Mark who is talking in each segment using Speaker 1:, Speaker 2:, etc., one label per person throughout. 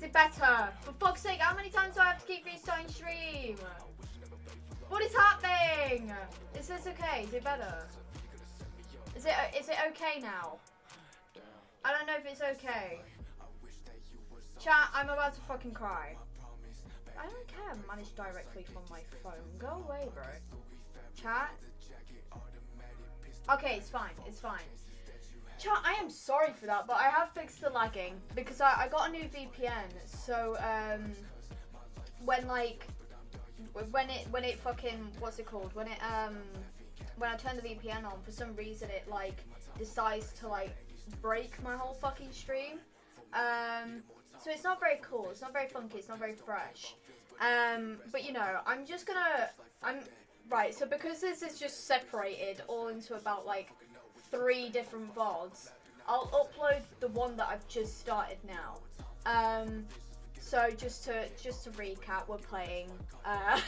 Speaker 1: Is it better? For fuck's sake, how many times do I have to keep restarting stream? What is happening? Is this okay? Is it better? Is it okay now? I don't know if it's okay. Chat, I'm about to fucking cry. I don't care, managed directly from my phone. Go away, bro. Chat. Okay, it's fine, it's fine. Chat, I am sorry for that, but I have fixed the lagging because I got a new VPN. So when it fucking, what's it called? When I turn the VPN on, for some reason it like decides to like break my whole fucking stream. So it's not very cool, it's not very funky, it's not very fresh. But you know, right, so because this is just separated all into about like 3 different VODs, I'll upload the one that I've just started now. So just to recap, we're playing, I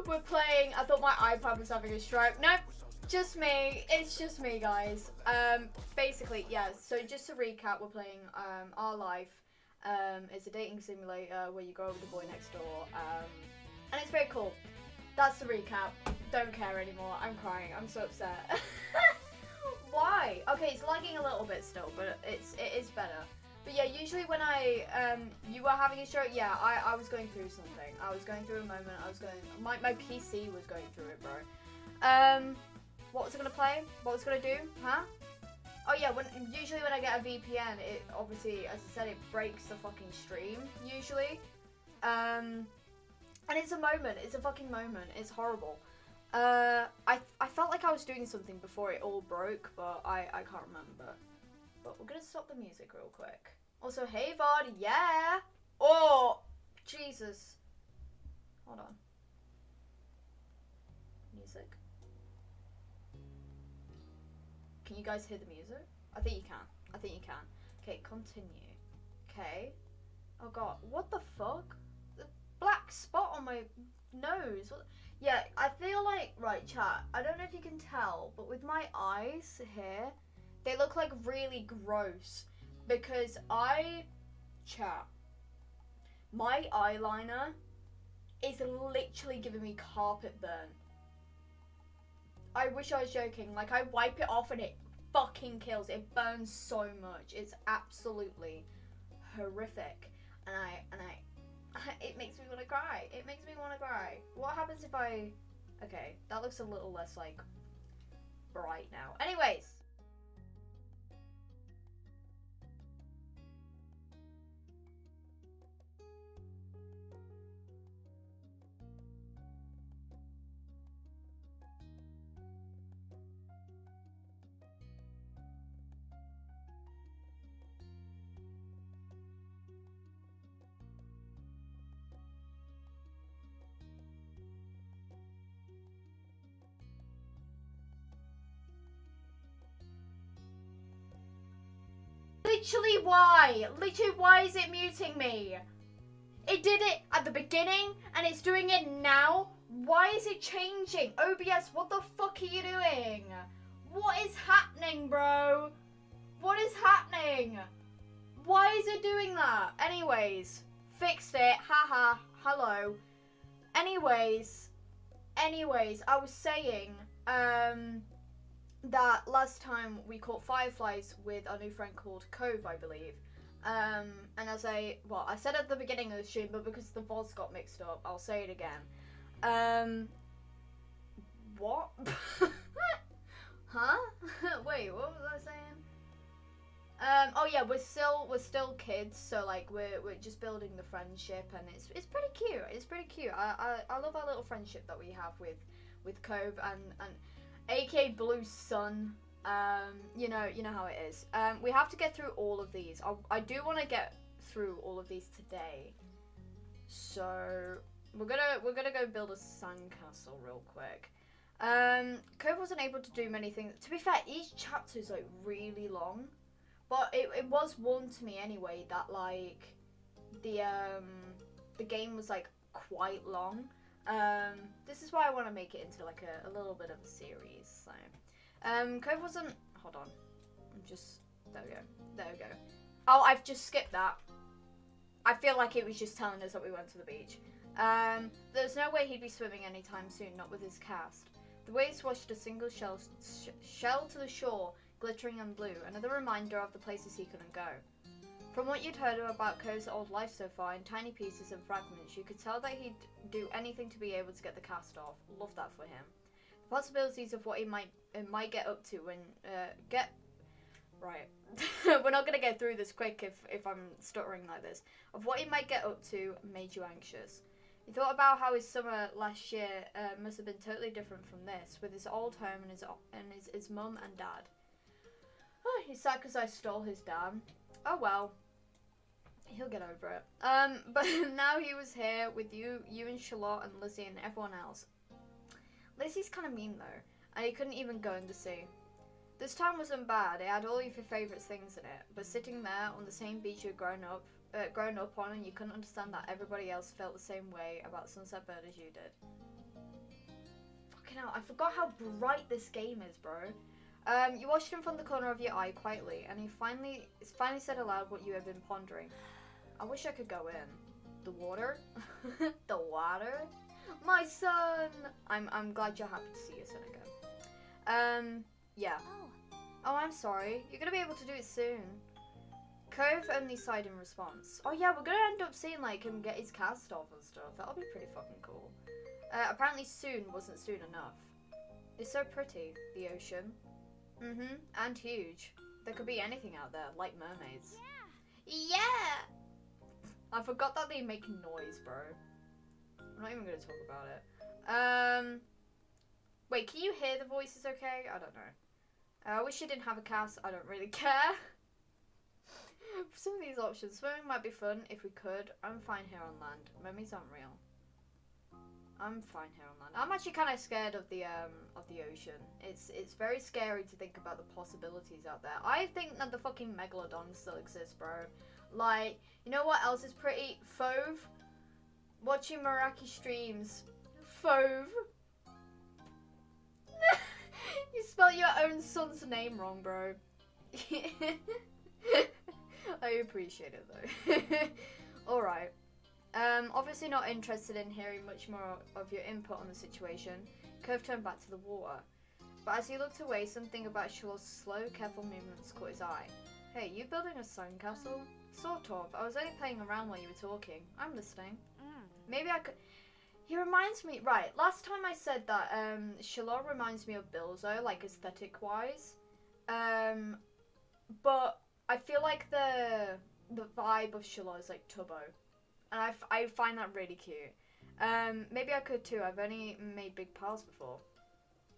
Speaker 1: thought my iPad was having a stroke. Nope, just me, it's just me, guys. Basically, yeah, so just to recap, we're playing, Our Life. It's a dating simulator where you go over the boy next door, and it's very cool. That's the recap. Don't care anymore. I'm crying. I'm so upset. Why? Okay, it's lagging a little bit still, but it is better. But yeah, usually when you were having a stroke, yeah, I was going through something. I was going through a moment. My PC was going through it, bro. What was it gonna play? What was it gonna do? Huh? Oh yeah, usually when I get a VPN, it obviously, as I said, it breaks the fucking stream, usually. And it's a moment, it's a fucking moment, it's horrible. I felt like I was doing something before it all broke, but I can't remember. But we're gonna stop the music real quick. Also, hey VOD, yeah! Oh, Jesus. Hold on. Music. Can you guys hear the music? I think you can. I think you can. Okay, continue. Okay. Oh god, what the fuck? The black spot on my nose. What? Yeah, I feel like, right, chat, I don't know if you can tell, but with my eyes here, they look like really gross. Because chat, my eyeliner is literally giving me carpet burn. I wish I was joking. Like, I wipe it off and it fucking kills. It burns so much. It's absolutely horrific. And it makes me want to cry. It makes me want to cry. What happens if okay, that looks a little less, like, bright now. Anyways. Literally why? Literally why is it muting me? It did it at the beginning and it's doing it now. Why is it changing? OBS, what the fuck are you doing? What is happening, bro? What is happening? Why is it doing that? Anyways, fixed it. Haha. Hello. Anyways, I was saying, that last time we caught fireflies with our new friend called Cove, I believe. And as I said at the beginning of the stream, but because the VODs got mixed up, I'll say it again. What? Huh? Wait, what was I saying? Oh yeah, we're still kids, so like we're just building the friendship, and it's pretty cute. It's pretty cute. I love our little friendship that we have with Cove and aka Blue Sun. You know how it is. We have to get through all of these. I do want to get through all of these today, so we're gonna go build a sandcastle real quick. Cove wasn't able to do many things. To be fair, each chapter is like really long, but it was warned to me anyway that like the game was like quite long. This is why I want to make it into like a little bit of a series. So, Cove wasn't. Hold on. There we go. Oh, I've just skipped that. I feel like it was just telling us that we went to the beach. There's no way he'd be swimming anytime soon, not with his cast. The waves washed a single shell to the shore, glittering and blue, another reminder of the places he couldn't go. From what you'd heard about Ko's old life so far, in tiny pieces and fragments, you could tell that he'd do anything to be able to get the cast off. Love that for him. The possibilities of what he might get up to when Right. We're not gonna get through this quick if I'm stuttering like this. Of what he might get up to made you anxious. He thought about how his summer last year must have been totally different from this, with his old home and his mum and dad. Oh, he's sad because I stole his dad. Oh well. He'll get over it. But now he was here with you and Charlotte and Lizzie and everyone else. Lizzie's kind of mean though, and he couldn't even go in the sea. This town wasn't bad. It had all of your favourite things in it, but sitting there on the same beach you'd grown up on, and you couldn't understand that everybody else felt the same way about Sunset Bird as you did. Fucking hell, I forgot how bright this game is, bro. You watched him from the corner of your eye quietly, and he finally said aloud what you had been pondering. I wish I could go in. The water? The water? My son! I'm glad you're happy to see your son again. Yeah. Oh, I'm sorry. You're gonna be able to do it soon. Cove only sighed in response. Oh yeah, we're gonna end up seeing like him get his cast off and stuff. That'll be pretty fucking cool. Apparently soon wasn't soon enough. It's so pretty, the ocean. And huge. There could be anything out there, like mermaids. Yeah! I forgot that they make noise, bro. I'm not even gonna talk about it. Wait, can you hear the voices okay? I don't know. I wish you didn't have a cast. I don't really care. For some of these options, swimming might be fun if we could. I'm fine here on land. Mermaids aren't real. I'm fine here on land. I'm actually kind of scared of the ocean. It's very scary to think about the possibilities out there. I think that the fucking megalodon still exists, bro. Like, you know what else is pretty? Fauve. Watching Meraki streams. Fauve. You spelled your own son's name wrong, bro. I appreciate it though. Alright. Obviously not interested in hearing much more of your input on the situation. Cove turned back to the water. But as he looked away, something about Charlotte's slow, careful movements caught his eye. Hey, you building a sandcastle? Sort of. I was only playing around while you were talking. I'm listening. Maybe I could... He reminds me... Right, last time I said that Charlotte reminds me of Bilzo, like aesthetic-wise. But I feel like the vibe of Charlotte is like Tubbo. And I find that really cute. Maybe I could too. I've only made big piles before.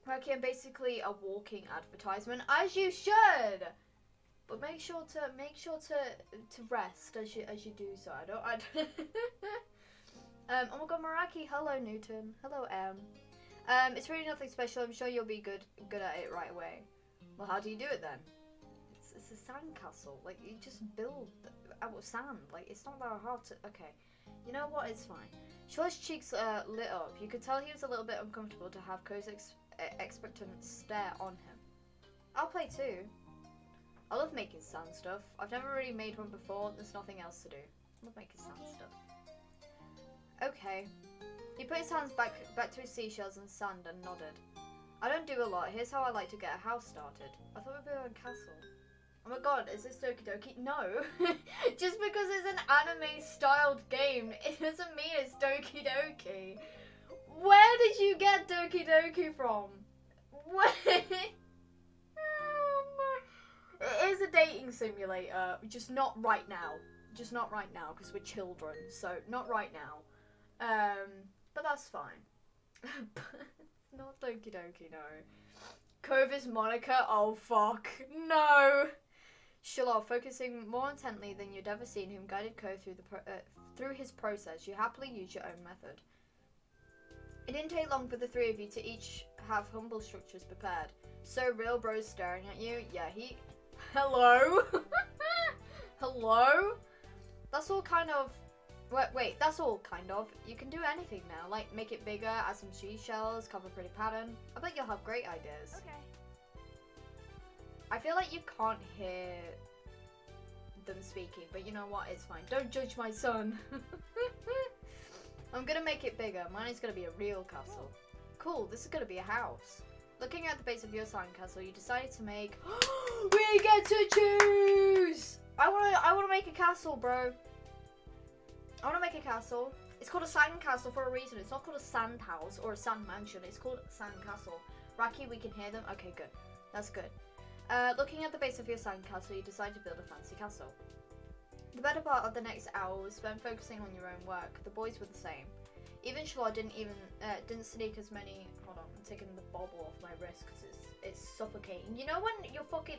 Speaker 1: Okay, I'm basically a walking advertisement, as you should. But make sure to rest as you do so. I don't. Oh my god, Meraki. Hello, Newton. Hello, M. It's really nothing special. I'm sure you'll be good at it right away. Well, how do you do it then? It's a sandcastle. Like, you just build out of sand. Like, it's not that hard to... Okay. You know what? It's fine. Charlotte's cheeks lit up. You could tell he was a little bit uncomfortable to have Ko's expectant stare on him. I'll play too. I love making sand stuff. I've never really made one before. There's nothing else to do. I love making sand stuff. Okay. He put his hands back to his seashells and sand and nodded. I don't do a lot. Here's how I like to get a house started. I thought we'd build a castle. Oh my god, is this Doki Doki? No. Just because it's an anime-styled game, it doesn't mean it's Doki Doki. Where did you get Doki Doki from? Where? It is a dating simulator, just not right now. Just not right now, because we're children, so not right now. But that's fine. Not Doki Doki, no. Cove is Monica? Oh, fuck. No! Charlotte, focusing more intently than you'd ever seen him, guided Cove through his process. You happily use your own method. It didn't take long for the three of you to each have humble structures prepared. So real bro's staring at you. Yeah, he... Hello? Hello? That's all kind of... Wait, that's all kind of. You can do anything now, like make it bigger, add some seashells, cover a pretty pattern. I bet you'll have great ideas. Okay. I feel like you can't hear them speaking, but you know what? It's fine. Don't judge my son. I'm gonna make it bigger. Mine is gonna be a real castle. Cool, this is gonna be a house. Looking at the base of your sandcastle, you decided to make... We get to choose! I wanna make a castle, bro. I wanna make a castle. It's called a sandcastle for a reason. It's not called a sand house or a sand mansion. It's called a sandcastle. Raki, we can hear them? Okay, good. That's good. Looking at the base of your sandcastle, you decide to build a fancy castle. The better part of the next hour was spent focusing on your own work. The boys were the same. Even Charlotte didn't sneak as many. Hold on, I'm taking the bobble off my wrist because it's suffocating. You know when you're fucking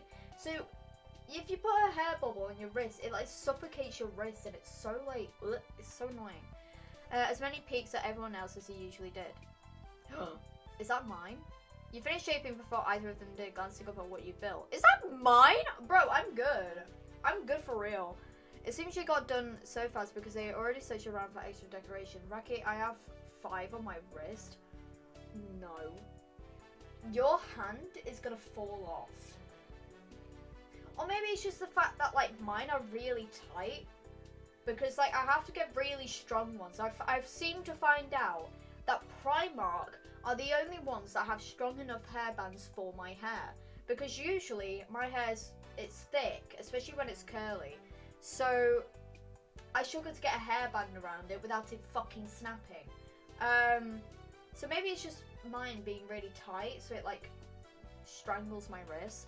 Speaker 1: if you put a hair bubble on your wrist, it like suffocates your wrist, and it's so like it's so annoying. As many peeks at everyone else as he usually did. Is that mine? You finished shaping before either of them did, glancing up at what you built. Is that mine? Bro, I'm good. I'm good for real. It seems you got done so fast because they already searched around for extra decoration. Raki, I have 5 on my wrist. No. Your hand is gonna fall off. Or maybe it's just the fact that like mine are really tight. Because like I have to get really strong ones. I've seemed to find out that Primark are the only ones that have strong enough hairbands for my hair. Because usually my hair's thick, especially when it's curly. So I struggle to get a hairband around it without it fucking snapping. So maybe it's just mine being really tight, so it like strangles my wrist.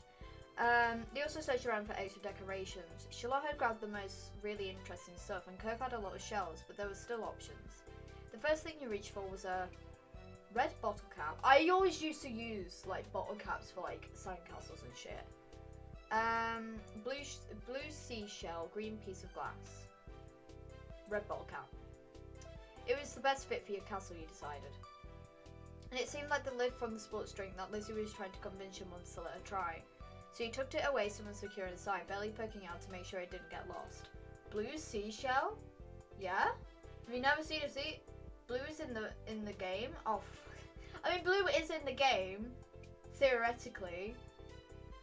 Speaker 1: They also searched around for extra decorations. Charlotte had grabbed the most really interesting stuff, and Cove had a lot of shells, but there were still options. The first thing you reached for was a red bottle cap. I always used to use like bottle caps for like sandcastles and shit. Blue seashell, green piece of glass. Red bottle cap. It was the best fit for your castle, you decided. And it seemed like the lid from the sports drink that Lizzie was trying to convince your mum to let her try. So you tucked it away somewhere secure inside, barely poking out to make sure it didn't get lost. Blue seashell? Yeah? Have you never seen a sea? Blue is in the game? Oh, I mean, blue is in the game, theoretically,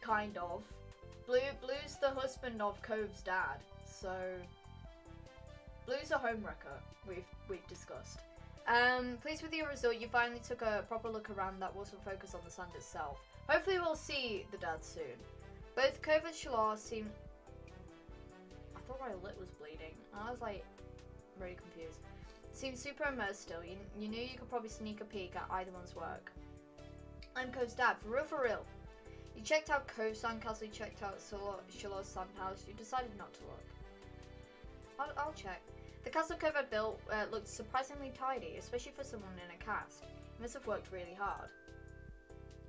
Speaker 1: kind of. Blue's the husband of Cove's dad, so Blue's a homewrecker. We've discussed. Pleased with your result, you finally took a proper look around that wasn't focused on the sand itself. Hopefully we'll see the dad soon. Both Cove and Shalor seem... I thought my lip was bleeding. I was like, very confused. Seemed super immersed still. You knew you could probably sneak a peek at either one's work. I'm Cove's dad, for real. You checked out Cove's sandcastle, you checked out Shalor's sandhouse. You decided not to look. I'll check. The castle Cove had built looked surprisingly tidy, especially for someone in a cast. He must have worked really hard.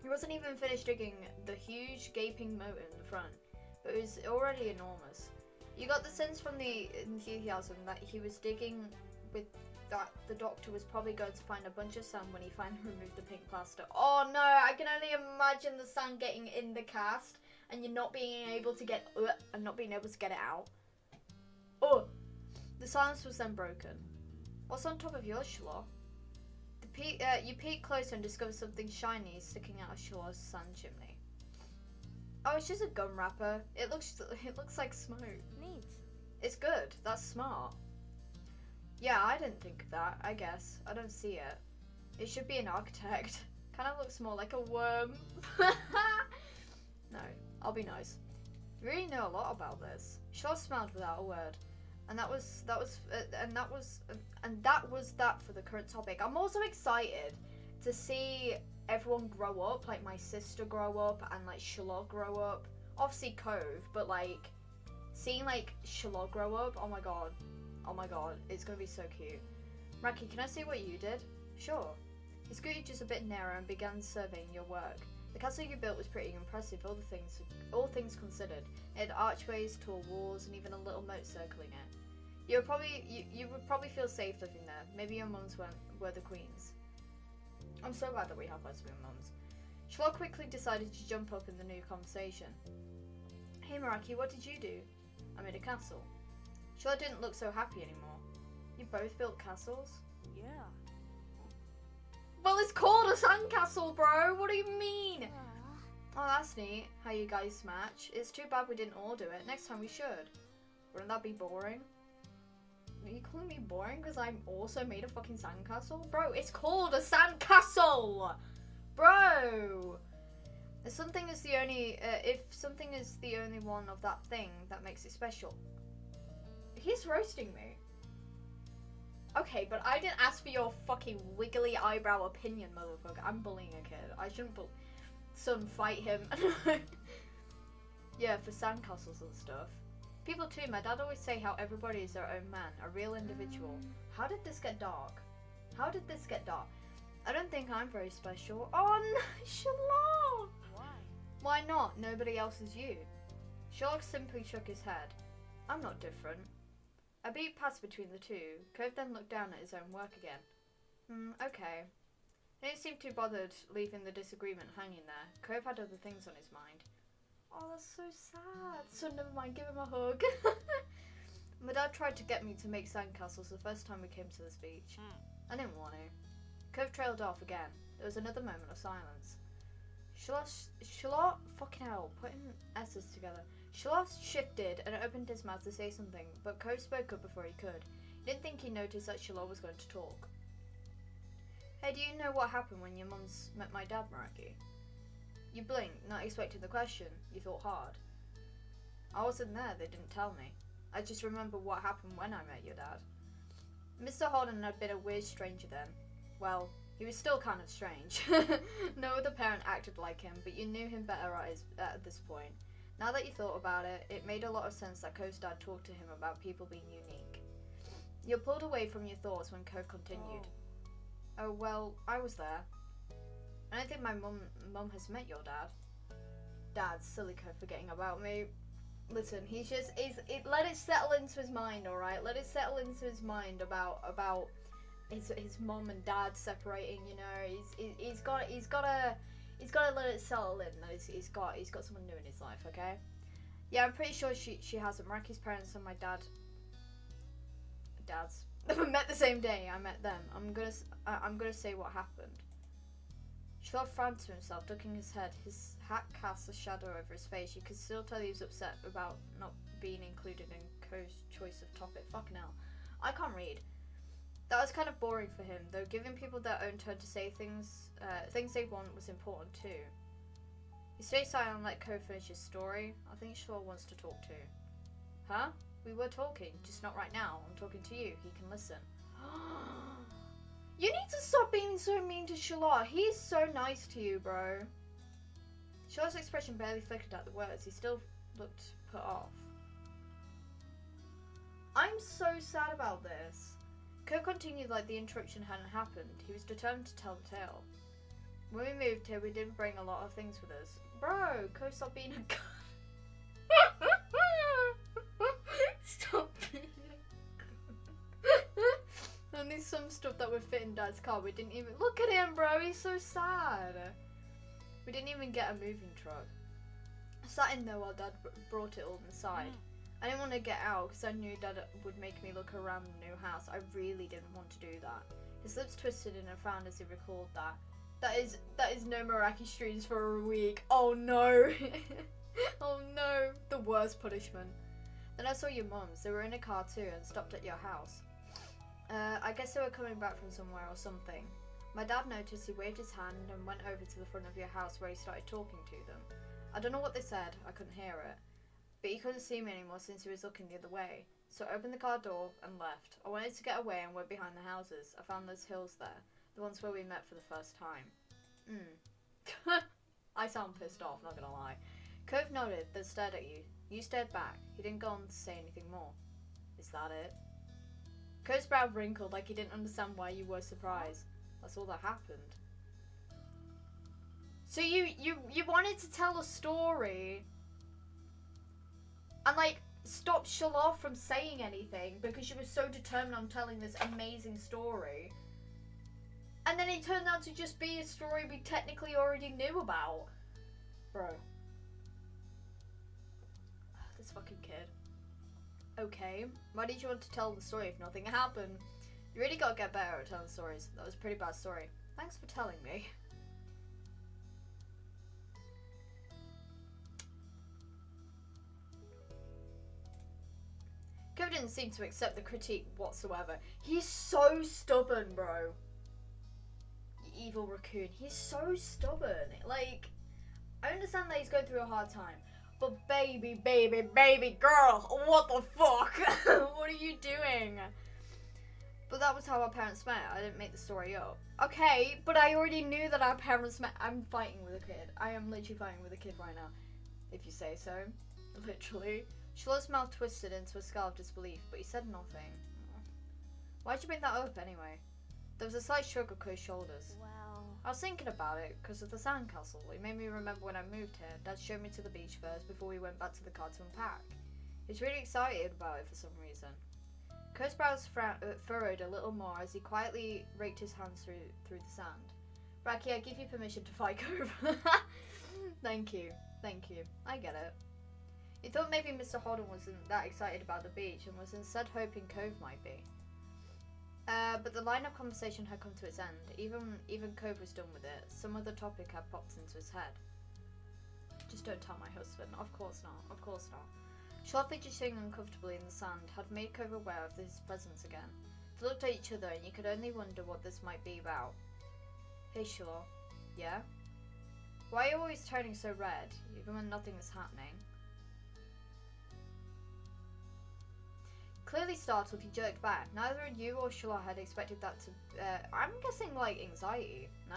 Speaker 1: He wasn't even finished digging the huge gaping moat in the front, but it was already enormous. You got the sense from the enthusiasm that he was digging with that the doctor was probably going to find a bunch of sand when he finally removed the pink plaster. Oh no, I can only imagine the sand getting in the cast and you're not being able to get it out. Oh, the silence was then broken. What's on top of yours, Shalor? You peek closer and discover something shiny sticking out of Shalor's sand chimney. Oh, it's just a gum wrapper. It looks like smoke.
Speaker 2: Neat.
Speaker 1: It's good. That's smart. Yeah, I didn't think of that, I guess. I don't see it. It should be an architect. Kind of looks more like a worm. No, I'll be nice. You really know a lot about this. Shalor smiled without a word. And that was that for the current topic. I'm also excited to see everyone grow up, like my sister grow up and like Shalor grow up. Obviously Cove, but like seeing like Shalor grow up, oh my god, it's gonna be so cute. Raki, can I see what you did? Sure. He scooted just a bit nearer and began surveying your work. The castle you built was pretty impressive, all things considered. It had archways, tall walls, and even a little moat circling it. You would probably feel safe living there. Maybe your mums were the queens. I'm so glad that we have lesbian mums. Shalor quickly decided to jump up in the new conversation. Hey Maraki, what did you do? I made a castle. Shalor didn't look so happy anymore. You both built castles?
Speaker 2: Yeah.
Speaker 1: Well, it's called a sandcastle, bro! What do you mean? Oh, that's neat, how you guys match. It's too bad we didn't all do it. Next time we should. Wouldn't that be boring? Are you calling me boring because I'm also made a fucking sandcastle? Bro, it's called a sandcastle! Bro! If something is the only one of that thing that makes it special. He's roasting me. Okay, but I didn't ask for your fucking wiggly eyebrow opinion, motherfucker. I'm bullying a kid. I shouldn't son fight him. Yeah, for sandcastles and stuff. People too, my dad always say how everybody is their own man, a real individual. How did this get dark? How did this get dark? I don't think I'm very special. Oh no, Sherlock!
Speaker 2: Why?
Speaker 1: Why not? Nobody else is you. Sherlock simply shook his head. I'm not different. A beat passed between the two. Cove then looked down at his own work again. Okay. He didn't seem too bothered leaving the disagreement hanging there. Cove had other things on his mind. Oh, that's so sad. So never mind, give him a hug. My dad tried to get me to make sandcastles the first time we came to this beach. I didn't want to. Cove trailed off again. There was another moment of silence. Shalot, fucking hell, putting S's together. Shalot shifted and opened his mouth to say something, but Cove spoke up before he could. He didn't think he noticed that Shalot was going to talk. Hey, do you know what happened when your mums met my dad, Maraki? You blinked, not expecting the question. You thought hard. I wasn't there, they didn't tell me. I just remember what happened when I met your dad. Mr. Holden had been a weird stranger then. Well, he was still kind of strange. No other parent acted like him, but you knew him better at this point. Now that you thought about it, it made a lot of sense that Cove's dad talked to him about people being unique. You pulled away from your thoughts when Cove continued. Oh, well, I was there. I don't think my mum has met your dad. Dad, silly Cove forgetting about me. Listen, let it settle into his mind, alright? Let it settle into his mind about his mum and dad separating, you know. He's got to let it settle in that he's got someone new in his life, okay? Yeah, I'm pretty sure she hasn't. Maraki's parents and my dad's met the same day. I met them. I'm gonna say what happened. Shalot frowned to himself, ducking his head. His hat cast a shadow over his face. You could still tell he was upset about not being included in Cove's choice of topic. Fucking hell. I can't read. That was kind of boring for him, though giving people their own turn to say things they want was important too. He stayed silent and let Cove finish his story. I think Shalot wants to talk too. Huh? We were talking, just not right now. I'm talking to you. He can listen. You need to stop being so mean to Shalot. He's so nice to you, bro. Shalot's expression barely flickered at the words. He still looked put off. I'm so sad about this. Cove continued like the interruption hadn't happened. He was determined to tell the tale. When we moved here, we didn't bring a lot of things with us. Bro, Cove, stop being a stop being a only some stuff that would fit in Dad's car. We didn't even look at him, bro. He's so sad. We didn't even get a moving truck. I sat in there while Dad brought it all inside. I didn't want to get out because I knew Dad would make me look around the new house. I really didn't want to do that. His lips twisted in a frown as he recalled that. That is no Meraki streams for a week. Oh no. Oh no. The worst punishment. Then I saw your mums. They were in a car too and stopped at your house. I guess they were coming back from somewhere or something. My dad noticed. He waved his hand and went over to the front of your house where he started talking to them. I don't know what they said. I couldn't hear it. But he couldn't see me anymore since he was looking the other way. So I opened the car door and left. I wanted to get away and went behind the houses. I found those hills there. The ones where we met for the first time. I sound pissed off, not gonna lie. Cove nodded, then stared at you. You stared back. He didn't go on to say anything more. Is that it? Cove's brow wrinkled like he didn't understand why you were surprised. That's all that happened. So you wanted to tell a story and like stop Shalot from saying anything because you were so determined on telling this amazing story. And then it turned out to just be a story we technically already knew about. Bro. This fucking kid. Okay, why did you want to tell the story if nothing happened? You really gotta get better at telling stories. That was a pretty bad story. Thanks for telling me. didn't seem to accept the critique whatsoever. He's so stubborn, bro. You evil raccoon. He's so stubborn. Like, I understand that he's going through a hard time. But baby, baby, baby girl, what the fuck? What are you doing? But that was how our parents met. I didn't make the story up. Okay, but I already knew that our parents met. I'm fighting with a kid. I am literally fighting with a kid right now. If you say so. Literally. Charlotte's mouth twisted into a scowl of disbelief, but he said nothing. Why'd you bring that up anyway? There was a slight shrug of Co's shoulders.
Speaker 2: Well...
Speaker 1: I was thinking about it because of the sandcastle. It made me remember when I moved here. Dad showed me to the beach first before we went back to the car to unpack. He was really excited about it for some reason. Co's brows furrowed a little more as he quietly raked his hands through the sand. Raki, I give you permission to fight Cove. Thank you. Thank you. I get it. He thought maybe Mr. Holden wasn't that excited about the beach and was instead hoping Cove might be. But the line of conversation had come to its end. Even Cove was done with it. Some other topic had popped into his head. Just don't tell my husband. Of course not. Of course not. Charlotte, fidgeting uncomfortably in the sand, had made Cove aware of his presence again. They looked at each other and you could only wonder what this might be about. Hey Charlotte. Yeah? Why are you always turning so red, even when nothing is happening? Clearly startled, he jerked back. Neither you or Charlotte had expected that to... I'm guessing, like, anxiety, no?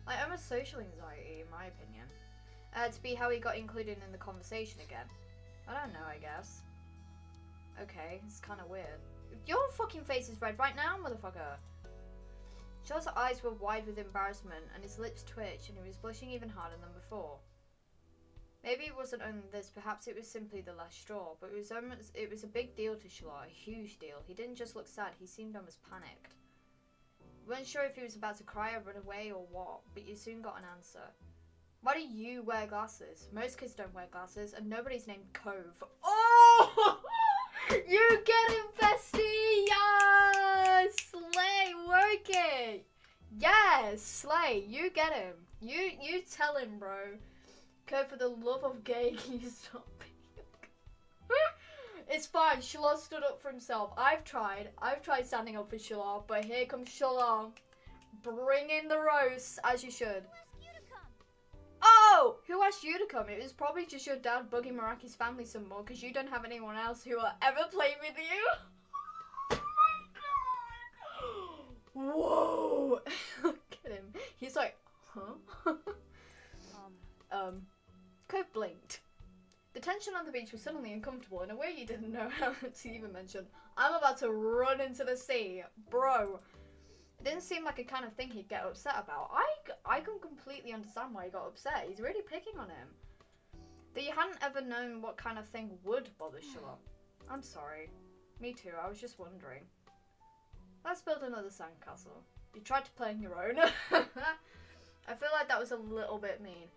Speaker 1: Like, almost social anxiety, in my opinion. To be how he got included in the conversation again. I don't know, I guess. Okay, it's kind of weird. Your fucking face is red right now, motherfucker! Charlotte's eyes were wide with embarrassment, and his lips twitched, and he was blushing even harder than before. Maybe it wasn't only this, perhaps it was simply the last straw, but it was a big deal to Charlotte, a huge deal. He didn't just look sad, he seemed almost panicked. You weren't sure if he was about to cry or run away or what, but you soon got an answer. Why do you wear glasses? Most kids don't wear glasses, and nobody's named Cove. Oh! You get him, bestie! Yes! Slay, work it! Yes, Slay, you get him. You tell him, bro. Cove, for the love of gay, can you stop being It's fine, Shalon stood up for himself. I've tried standing up for Shalon, but here comes Shalon. Bring in the roast, as you should. Oh! Who asked you to come? It was probably just your dad bugging Maraki's family some more because you don't have anyone else who will ever play with you. Oh my god! Whoa! Look at him. He's like, huh? Cove blinked. The tension on the beach was suddenly uncomfortable in a way you didn't know how to even mention. I'm about to run into the sea. Bro. It didn't seem like a kind of thing he'd get upset about. I can completely understand why he got upset. He's really picking on him. That you hadn't ever known what kind of thing would bother Charlotte. I'm sorry. Me too, I was just wondering. Let's build another sandcastle. You tried to play on your own. I feel like that was a little bit mean.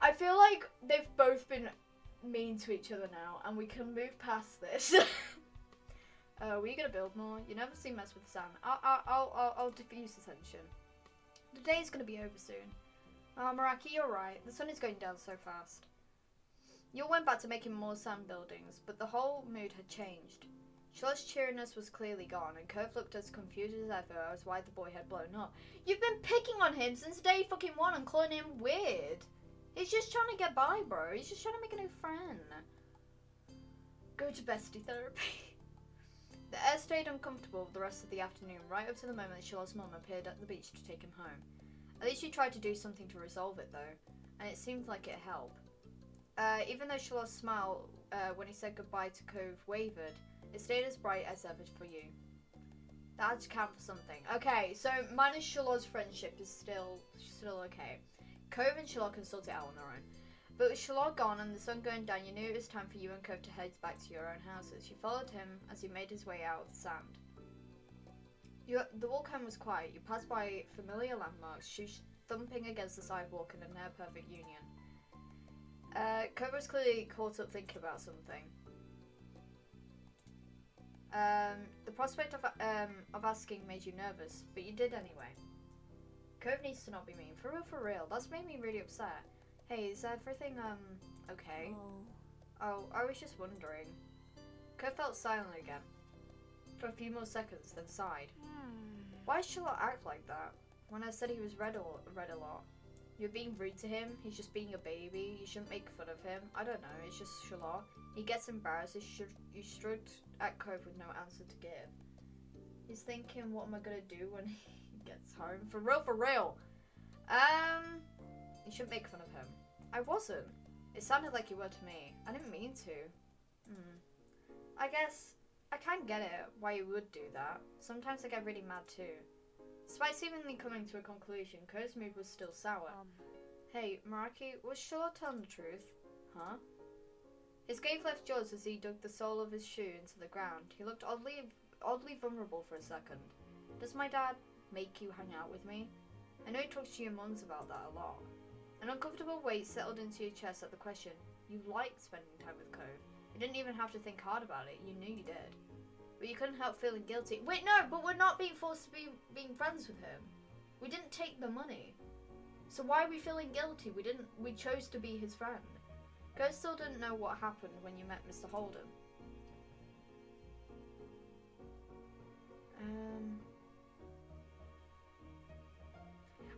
Speaker 1: I feel like they've both been mean to each other now, and we can move past this. Were you gonna build more? You never seem mess with the sand. I'll diffuse the tension. The day's gonna be over soon. Oh, Maraki, you're right. The sun is going down so fast. You all went back to making more sand buildings, but the whole mood had changed. Charlotte's cheeriness was clearly gone, and Cove looked as confused as ever as why the boy had blown up. You've been picking on him since day fucking one and calling him weird. He's just trying to get by, bro. He's just trying to make a new friend. Go to bestie therapy. The air stayed uncomfortable the rest of the afternoon, right up to the moment that Charlotte's mum appeared at the beach to take him home. At least she tried to do something to resolve it, though, and it seemed like it helped. Even though Charlotte's smile when he said goodbye to Cove wavered, it stayed as bright as ever for you. That had to count for something. Okay, so minus Charlotte's friendship is still okay. Cove and Charlotte can sort it out on their own. But with Charlotte gone and the sun going down, you knew it was time for you and Cove to head back to your own houses. You followed him as he made his way out of the sand. The walk home was quiet. You passed by familiar landmarks, shoes thumping against the sidewalk in a near-perfect union. Cove was clearly caught up thinking about something. The prospect of asking made you nervous, but you did anyway. Cove needs to not be mean. For real. That's made me really upset. Hey, is everything, okay?
Speaker 2: Oh,
Speaker 1: I was just wondering. Kurt felt silent again. For a few more seconds, then sighed. Why should I act like that? When I said he was read a lot. You're being rude to him. He's just being a baby. You shouldn't make fun of him. I don't know. It's just Shala. He gets embarrassed. He shrugged at Cove with no answer to give. He's thinking, what am I gonna do when he gets home? For real, for real. You shouldn't make fun of him. I wasn't. It sounded like you were to me. I didn't mean to. I guess I can't get it why you would do that. Sometimes I get really mad too. Despite seemingly coming to a conclusion, Cove's mood was still sour. Hey, Maraki, was Charlotte telling the truth? Huh? His gaze left Jaws as he dug the sole of his shoe into the ground. He looked oddly vulnerable for a second. Does my dad make you hang out with me? I know he talks to your mums about that a lot. An uncomfortable weight settled into your chest at the question. You liked spending time with Cove. You didn't even have to think hard about it. You knew you did. But you couldn't help feeling guilty. Wait, no, but we're not being forced to be being friends with him. We didn't take the money. So why are we feeling guilty? We chose to be his friend. Cove still didn't know what happened when you met Mr. Holden.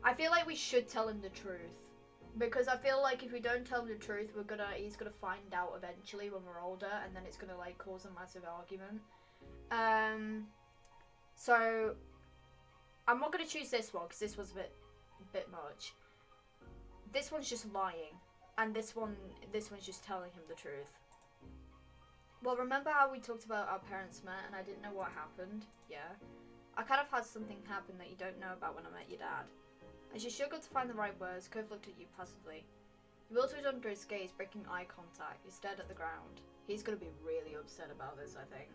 Speaker 1: I feel like we should tell him the truth. Because I feel like if we don't tell him the truth, he's gonna find out eventually when we're older, and then it's gonna like cause a massive argument. So I'm not gonna choose this one because this was a bit much. This one's just lying, and this one's just telling him the truth. Well, remember how we talked about our parents met and I didn't know what happened? Yeah. I kind of had something happen that you don't know about when I met your dad. As you struggled to find the right words, Cove looked at you passively. He wilted under his gaze, breaking eye contact. He stared at the ground. He's gonna be really upset about this, I think.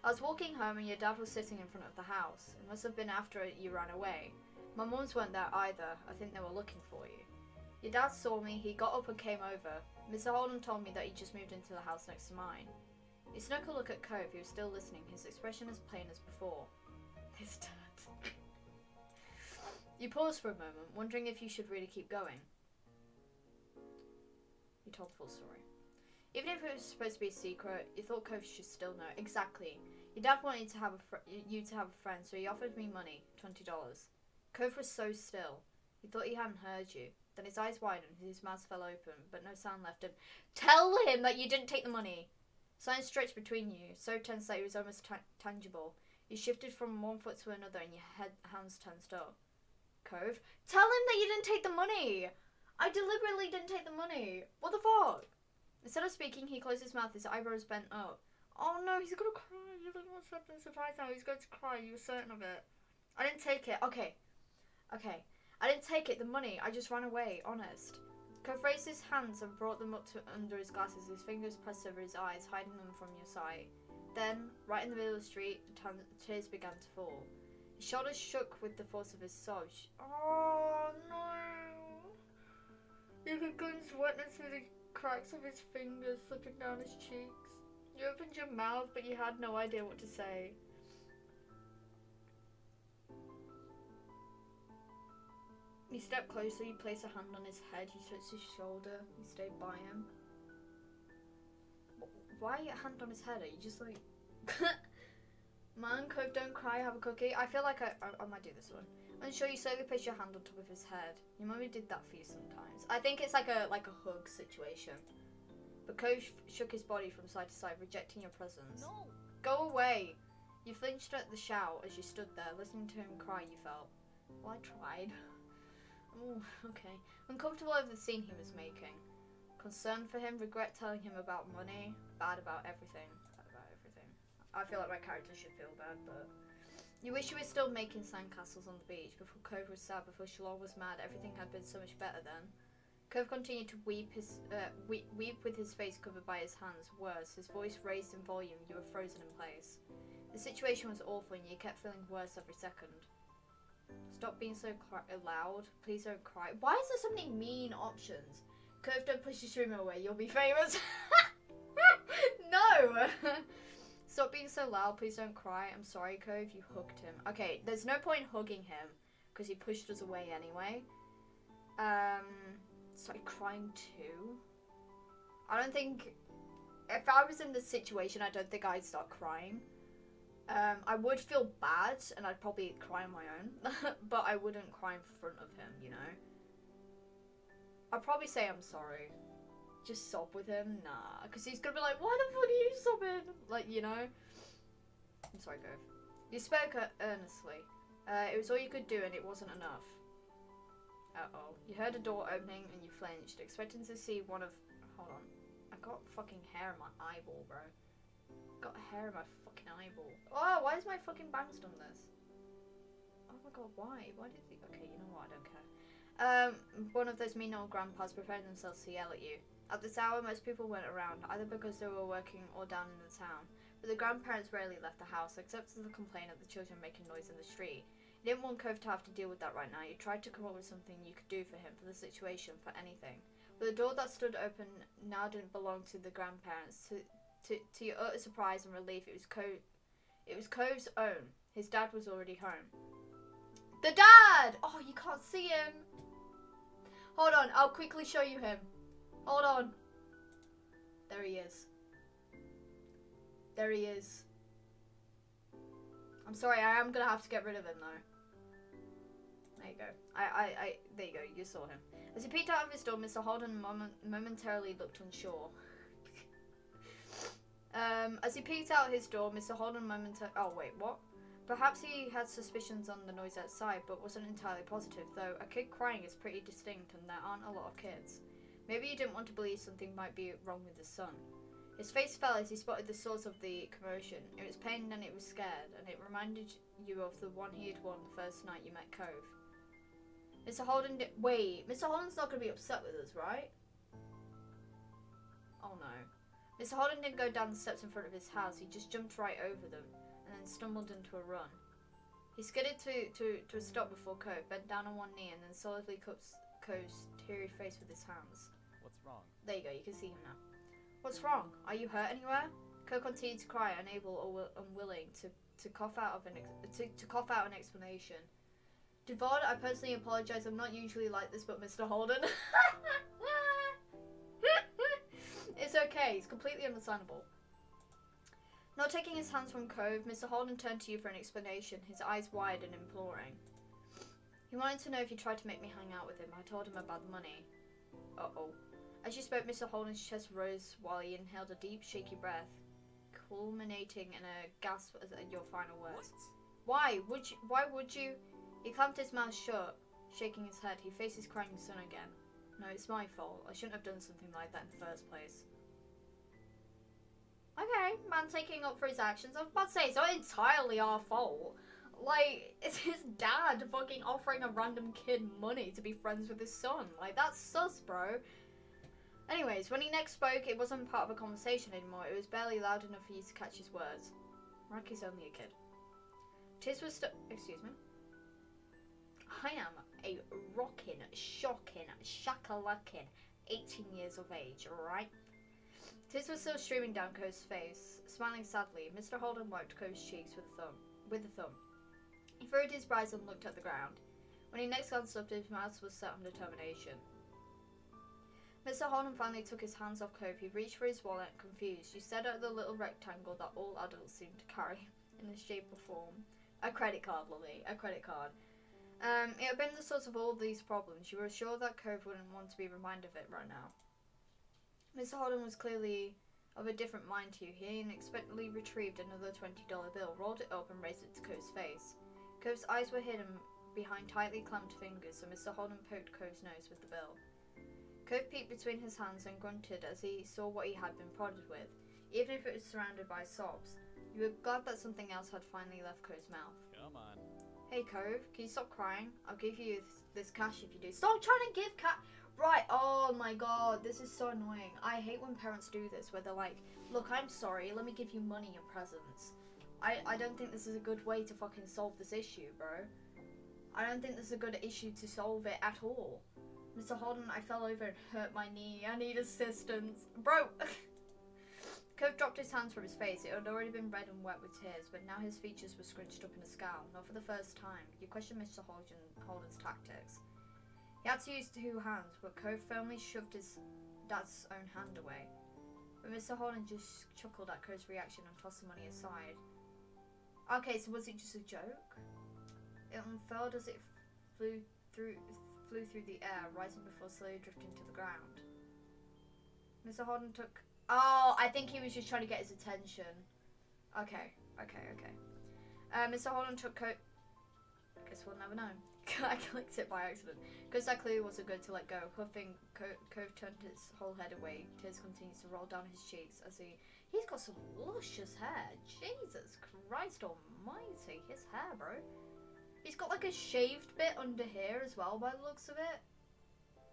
Speaker 1: I was walking home and your dad was sitting in front of the house. It must have been after you ran away. My mums weren't there either. I think they were looking for you. Your dad saw me. He got up and came over. Mr. Holden told me that he just moved into the house next to mine. He snuck a look at Cove, who was still listening, his expression as plain as before. His dad. You paused for a moment, wondering if you should really keep going. You told the full story. Even if it was supposed to be a secret, you thought Cove should still know. Exactly. Your dad wanted to have you to have a friend, so he offered me money, $20. Cove was so still. He thought he hadn't heard you. Then his eyes widened, his mouth fell open, but no sound left him. Tell him that you didn't take the money! Silence stretched between you, so tense that it was almost tangible. You shifted from one foot to another and your hands tensed up. Cove, tell him that you didn't take the money! I deliberately didn't take the money! What the fuck? Instead of speaking, he closed his mouth, his eyebrows bent up. Oh no, he's gonna cry. You don't want something surprise now. He's going to cry. You were certain of it. I didn't take it. Okay. I didn't take it, the money. I just ran away, honest. Cove raised his hands and brought them up to under his glasses, his fingers pressed over his eyes, hiding them from your sight. Then, right in the middle of the street, the tears began to fall. His shoulders shook with the force of his sobs. Oh no! You could glimpse wetness through the cracks of his fingers slipping down his cheeks. You opened your mouth, but you had no idea what to say. You stepped closer, you placed a hand on his head, you touched his shoulder, you stayed by him. Why a hand on his head? Are you just like... Man, Cove, don't cry, have a cookie. I feel like I might do this one. Unsure, you slowly place your hand on top of his head. Your mummy did that for you sometimes. I think it's like a hug situation. But Cove shook his body from side to side, rejecting your presence. No! Go away! You flinched at the shout as you stood there, listening to him cry, you felt. Well, I tried. Oh, okay. Uncomfortable over the scene he was making. Concerned for him, regret telling him about money, bad about everything. I feel like my character should feel bad, but... You wish you were still making sandcastles on the beach. Before Cove was sad, before Shalom was mad, everything had been so much better then. Cove continued to weep with his face covered by his hands. Worse, his voice raised in volume, you were frozen in place. The situation was awful and you kept feeling worse every second. Stop being so loud. Please don't cry. Why is there so many mean options? Cove, don't push your streamer away. You'll be famous. No! Stop being so loud. Please don't cry. I'm sorry, Cove. You hooked him. Okay, there's no point hugging him because he pushed us away anyway. Started crying too. I don't think if I was in this situation, I don't think I'd start crying. I would feel bad, and I'd probably cry on my own, but I wouldn't cry in front of him, you know? I'd probably say I'm sorry. Just sob with him? Nah, because he's gonna be like, why the fuck are you sobbing? Like, you know? I'm sorry, Gove. You spoke earnestly. It was all you could do, and it wasn't enough. Uh-oh. You heard a door opening, and you flinched, expecting to see one of... Hold on. I got fucking hair in my eyeball, bro. Got hair in my fucking eyeball. Oh, why is my fucking bangs done this? Oh my god, why? Why did he... Okay, you know what? I don't care. One of those mean old grandpas preparing themselves to yell at you. At this hour, most people weren't around, either because they were working or down in the town. But the grandparents rarely left the house, except to complain at the children making noise in the street. You didn't want Cove to have to deal with that right now. You tried to come up with something you could do for him, for the situation, for anything. But the door that stood open now didn't belong to the grandparents. To your utter surprise and relief, it was Cove's own. His dad was already home. The dad! Oh, you can't see him. Hold on, I'll quickly show you him. Hold on. There he is. There he is. I'm sorry, I am gonna have to get rid of him though. There you go. There you go, you saw him. As he peeked out of his door, Mr. Holden momentarily looked unsure. As he peeked out his door, Mr. Holden oh wait, what? Perhaps he had suspicions on the noise outside, but wasn't entirely positive, though a kid crying is pretty distinct and there aren't a lot of kids. Maybe he didn't want to believe something might be wrong with his son. His face fell as he spotted the source of the commotion. It was pained and it was scared, and it reminded you of the one he had worn the first night you met Cove. Mr. Holden wait, Mr. Holden's not going to be upset with us, right? Oh no. Mr. Holden didn't go down the steps in front of his house, he just jumped right over them, and then stumbled into a run. He skidded to a stop before Cove, bent down on one knee, and then solidly cupped Cove's teary face with his hands.
Speaker 2: What's wrong? There
Speaker 1: you go, you can see him now. What's wrong? Are you hurt anywhere? Cove continued to cry, unable or unwilling to cough out an explanation. To VOD, I personally apologise. I'm not usually like this, but Mr. Holden. It's okay. It's completely understandable. Not taking his hands from Cove, Mr. Holden turned to you for an explanation, his eyes wide and imploring. He wanted to know if you tried to make me hang out with him. I told him about the money. Uh-oh. As you spoke, Mr. Holden's chest rose while he inhaled a deep, shaky breath, culminating in a gasp at your final words. Why would you? He clamped his mouth shut, shaking his head. He faced his crying son again. No, it's my fault. I shouldn't have done something like that in the first place. Okay, man taking up for his actions. I was about to say, it's not entirely our fault. Like, it's his dad fucking offering a random kid money to be friends with his son. Like, that's sus, bro. Anyways, when he next spoke, it wasn't part of a conversation anymore. It was barely loud enough for you to catch his words. Rocky's only a kid. Tears were excuse me? I am a rockin', shocking, shakalackin' 18 years of age, alright? Tears were still streaming down Cove's face. Smiling sadly, Mr. Holden wiped Cove's cheeks with a thumb. He furrowed his brows and looked at the ground. When he next glanced up, his mouth was set on determination. Mr. Holden finally took his hands off Cove. He reached for his wallet, confused. You stared at the little rectangle that all adults seem to carry in the shape or form. A credit card, Lily. A credit card. It had been the source of all these problems. You were sure that Cove wouldn't want to be reminded of it right now. Mr. Holden was clearly of a different mind to you. He unexpectedly retrieved another $20 bill, rolled it up and raised it to Cove's face. Cove's eyes were hidden behind tightly clamped fingers, so Mr. Holden poked Cove's nose with the bill. Cove peeked between his hands and grunted as he saw what he had been prodded with, even if it was surrounded by sobs. You were glad that something else had finally left Cove's mouth.
Speaker 2: Come on.
Speaker 1: Hey Cove, can you stop crying? I'll give you this cash if you do. Stop trying to give cash! Right, oh my god, this is so annoying. I hate when parents do this, where they're like, look, I'm sorry, let me give you money and presents. I don't think this is a good way to fucking solve this issue, bro. I don't think this is a good issue to solve it at all. Mr. Holden, I fell over and hurt my knee. I need assistance. Bro! Cove dropped his hands from his face. It had already been red and wet with tears, but now his features were scrunched up in a scowl. Not for the first time. You questioned Mr. Holden's tactics. He had to use two hands, but Cove firmly shoved his dad's own hand away. But Mr. Holland just chuckled at Cove's reaction and tossed the money aside. Okay, so was it just a joke? It unfurled as it flew through the air, rising before slowly drifting to the ground. Mr. Holland took... Oh, I think he was just trying to get his attention. Okay. Mr. Holland took Cove... I guess we'll never know. I clicked it by accident. Because that clearly wasn't good to let go. Huffing, Cove turned his whole head away. Tears continued to roll down his cheeks as he's got some luscious hair. Jesus Christ almighty. His hair, bro. He's got like a shaved bit under here as well by the looks of it.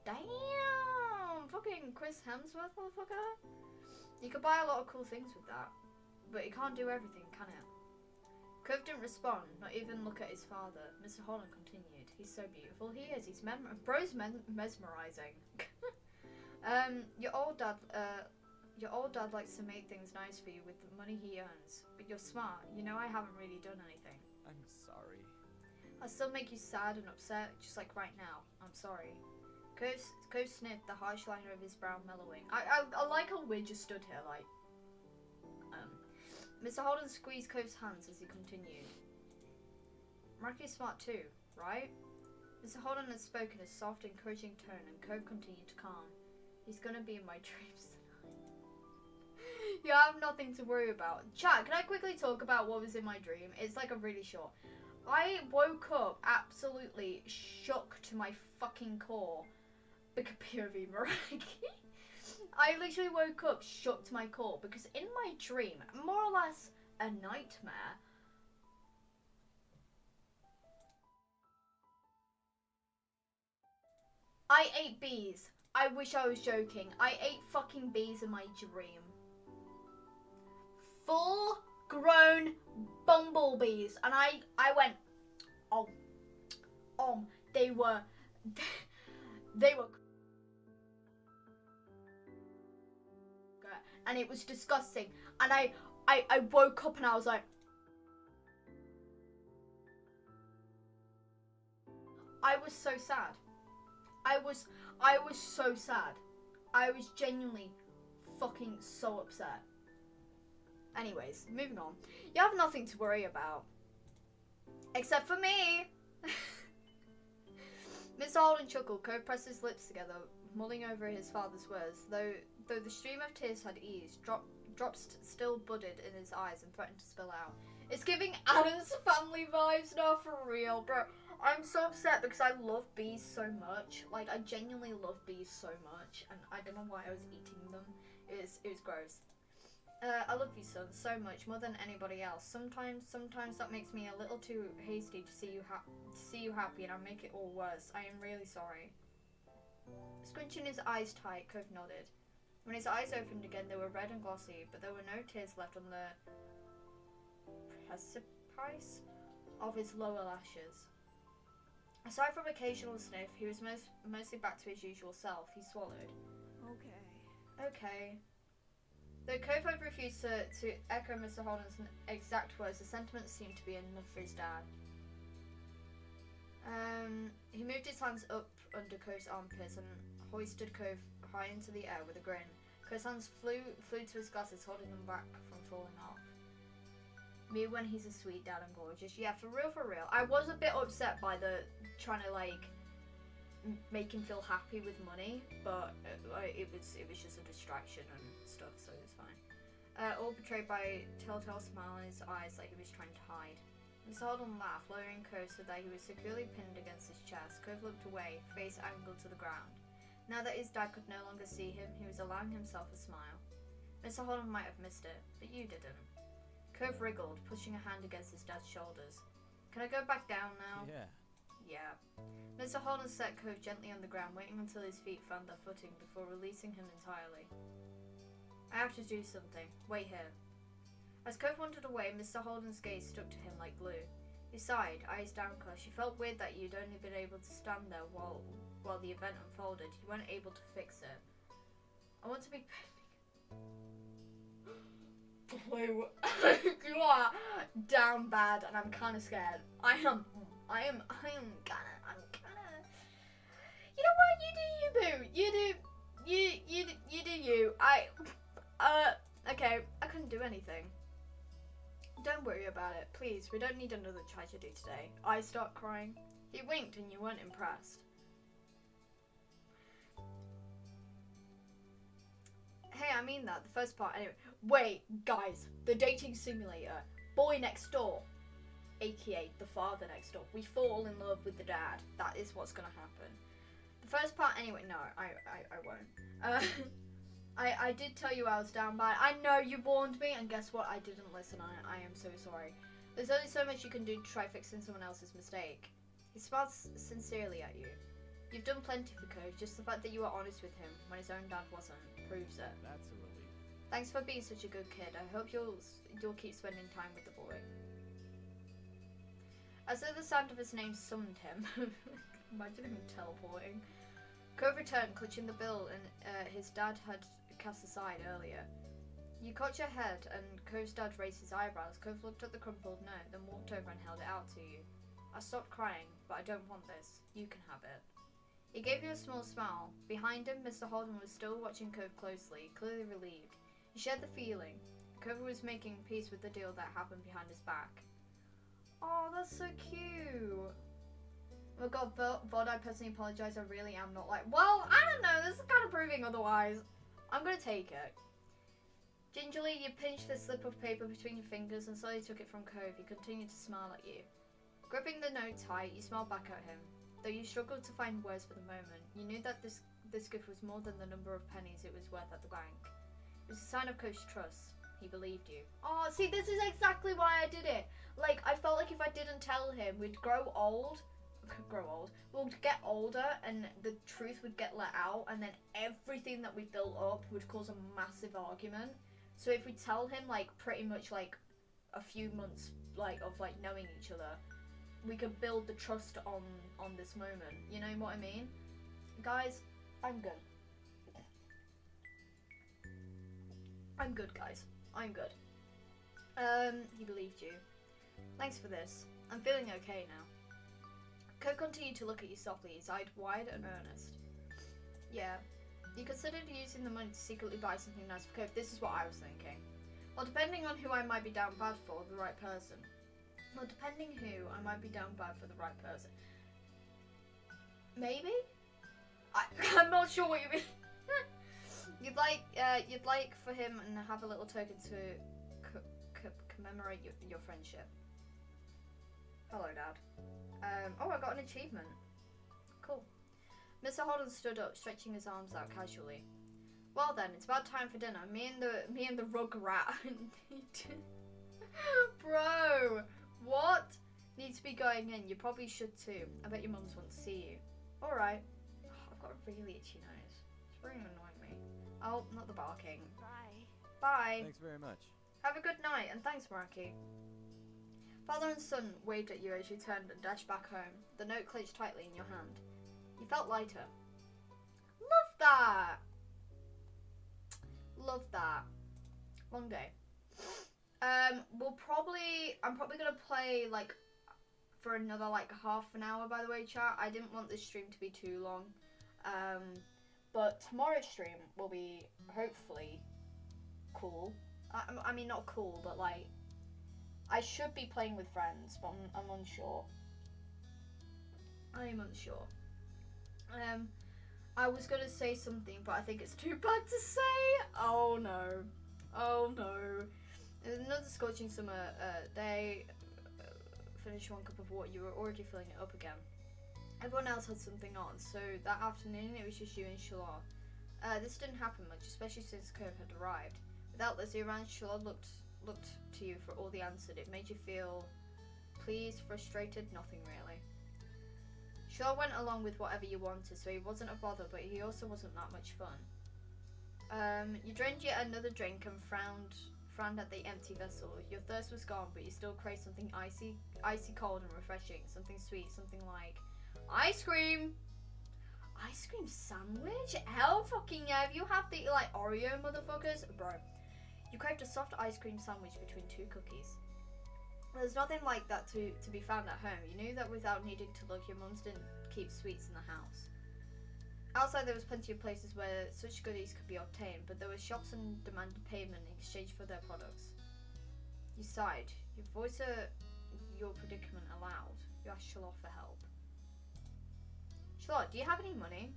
Speaker 1: Damn! Fucking Chris Hemsworth, motherfucker. You could buy a lot of cool things with that. But you can't do everything, can it? Cove didn't respond, not even look at his father. Mr. Holland continued. He's so beautiful. He is. He's bro's mesmerizing. Your old dad likes to make things nice for you with the money he earns. But you're smart. You know I haven't really done anything.
Speaker 2: I'm sorry.
Speaker 1: I still make you sad and upset, just like right now. I'm sorry. Cove sniffed, the harsh liner of his brow mellowing. I like how we just stood here, like. Mr. Holden squeezed Cove's hands as he continued. Marky's smart too, right? Mr. Holden had spoken a soft, encouraging tone, and Cove continued to calm. He's gonna be in my dreams tonight. You have nothing to worry about. Chat, can I quickly talk about what was in my dream? It's like a really short. I woke up absolutely shook to my fucking core. Because POV Maraki. I literally woke up shook to my core because in my dream, more or less a nightmare, I ate bees. I wish I was joking. I ate fucking bees in my dream. Full grown bumblebees. And I went, they were and it was disgusting. And I woke up and I was like, I was so sad. I was so sad. I was genuinely fucking so upset. Anyways, moving on. You have nothing to worry about. Except for me. Mr. Holden chuckled. Cove pressed his lips together, mulling over his father's words. Though the stream of tears had eased, drops still budded in his eyes and threatened to spill out. It's giving Adam's Family vibes now, for real, bro. I'm so upset because I love bees so much. Like, I genuinely love bees so much, and I don't know why I was eating them. It was gross. I love you, son, so much, more than anybody else. Sometimes that makes me a little too hasty to see you happy, and I make it all worse. I am really sorry. Scrunching his eyes tight, Cove nodded. When his eyes opened again, they were red and glossy, but there were no tears left on the precipice of his lower lashes. Aside from occasional sniff, he was mostly back to his usual self. He swallowed. Okay. Though Cove had refused to echo Mr. Holden's exact words, the sentiment seemed to be enough for his dad. He moved his hands up under Cove's armpits and hoisted Cove high into the air with a grin. Cove's hands flew to his glasses, holding them back from falling off. Me when he's a sweet dad and gorgeous. Yeah, for real. I was a bit upset by the trying to like make him feel happy with money, but it was just a distraction and stuff, so it was fine. All betrayed by a telltale smile in his eyes like he was trying to hide. Mr. Holden laughed, lowering Cove so that he was securely pinned against his chest. Cove looked away, face angled to the ground. Now that his dad could no longer see him, he was allowing himself a smile. Mr. Holden might have missed it, but you didn't. Cove wriggled, pushing a hand against his dad's shoulders. Can I go back down now? Yeah. Mr. Holden set Cove gently on the ground, waiting until his feet found their footing before releasing him entirely. I have to do something. Wait here. As Cove wandered away, Mr. Holden's gaze stuck to him like glue. He sighed, eyes downcast. She felt weird that you'd only been able to stand there while the event unfolded. You weren't able to fix it. I want to be... Blue. You are down bad, and I'm kind of scared. I am kind of. You know what? You do you, boo. You do you. Okay, I couldn't do anything. Don't worry about it, please. We don't need another tragedy today. I start crying. He winked and you weren't impressed. Hey, I mean that. The first part, anyway. Wait, guys. The dating simulator. Boy next door. AKA the father next door. We fall in love with the dad. That is what's gonna happen. The first part, anyway. No, I won't. I did tell you I was down bad. I know you warned me, and guess what? I didn't listen. I am so sorry. There's only so much you can do to try fixing someone else's mistake. He smiles sincerely at you. You've done plenty for Cove. Just the fact that you were honest with him when his own dad wasn't proves it.
Speaker 2: That's a relief.
Speaker 1: Thanks for being such a good kid. I hope you'll keep spending time with the boy. As though the sound of his name summoned him. Imagine him teleporting. Cove returned, clutching the bill and his dad had cast aside earlier. You caught your head, and Cove's dad raised his eyebrows. Cove looked at the crumpled note, then walked over and held it out to you. I stopped crying, but I don't want this. You can have it. He gave you a small smile. Behind him, Mr. Holden was still watching Cove closely, clearly relieved. He shared the feeling. Cove was making peace with the deal that happened behind his back. Oh, that's so cute. Oh god, VOD, I personally apologise. I really am not like... Well, I don't know. This is kind of proving otherwise. I'm going to take it. Gingerly, you pinched the slip of paper between your fingers and slowly took it from Cove. He continued to smile at you. Gripping the note tight, you smiled back at him. Though you struggled to find words for the moment, you knew that this gift was more than the number of pennies it was worth at the bank. It was a sign of Cove's trust. He believed you. Oh, see, this is exactly why I did it. Like, I felt like if I didn't tell him, we'd grow old. We'll get older, and the truth would get let out, and then everything that we built up would cause a massive argument. So if we tell him, like, pretty much, like, a few months, like, of, like, knowing each other, we could build the trust on this moment. You know what I mean? Guys, I'm good. I'm good, guys. I'm good. He believed you. Thanks for this. I'm feeling okay now. Cove continued to look at you softly, his eyes wide and earnest. Yeah. You considered using the money to secretly buy something nice for Cove. This is what I was thinking. Well, depending on who I might be down bad for, the right person. Maybe? I'm not sure what you mean. You'd like for him and have a little token to commemorate your friendship. Hello, Dad. Oh, I got an achievement. Cool. Mr. Holden stood up, stretching his arms out casually. Well then, it's about time for dinner. Me and the rug rat Bro, what? Need to be going in. You probably should too. I bet your mums want to see you. Alright. Oh, I've got a really itchy nose. It's really annoying me. Oh, not the barking.
Speaker 3: Bye.
Speaker 1: Bye.
Speaker 2: Thanks very much.
Speaker 1: Have a good night, and thanks, Maraki. Father and son waved at you as you turned and dashed back home, the note clenched tightly in your hand. You felt lighter. Love that! Love that. Long day. I'm probably gonna play, like, for another, like, half an hour, by the way, chat. I didn't want this stream to be too long. But tomorrow's stream will be, hopefully, cool. I mean, not cool, but, like, I should be playing with friends, but I'm unsure. I am unsure. I was gonna say something, but I think it's too bad to say. Oh no. Oh no. Another scorching summer day. Finish one cup of water. You were already filling it up again. Everyone else had something on, so that afternoon it was just you and Shalor. This didn't happen much, especially since Cove had arrived. Without Lizzie around, Shalor looked to you for all the answered. It made you feel pleased, frustrated, nothing really. Shalor went along with whatever you wanted, so he wasn't a bother, but he also wasn't that much fun. You drained yet another drink and frowned at the empty vessel. Your thirst was gone, but you still craved something icy cold and refreshing, something sweet, something like ice cream. Ice cream sandwich? Hell fucking yeah. If you have the, like, Oreo motherfuckers, bro. You craved a soft ice cream sandwich between two cookies. There's nothing like that to be found at home. You knew that without needing to look, your mums didn't keep sweets in the house. Outside there was plenty of places where such goodies could be obtained, but there were shops and demanded payment in exchange for their products. You sighed. You voiced your predicament aloud. You asked Charlotte for help. Charlotte, do you have any money?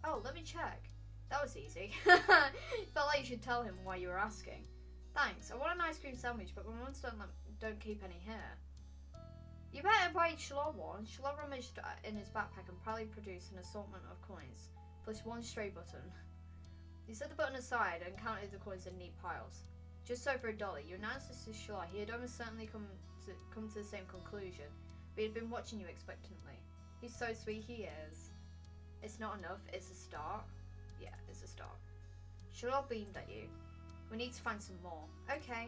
Speaker 1: Oh, let me check. That was easy. Felt like you should tell him why you were asking. Thanks. I want an ice cream sandwich, but my mums don't keep any here. You better buy Charlotte one. Charlotte rummaged in his backpack and proudly produced an assortment of coins, plus one stray button. He set the button aside and counted the coins in neat piles. Just over $1. You announced this to Charlotte. He had almost certainly come to the same conclusion, but he had been watching you expectantly. He's so sweet, he is. It's not enough, it's a start. Yeah, it's a start. Charlotte beamed at you. We need to find some more. Okay.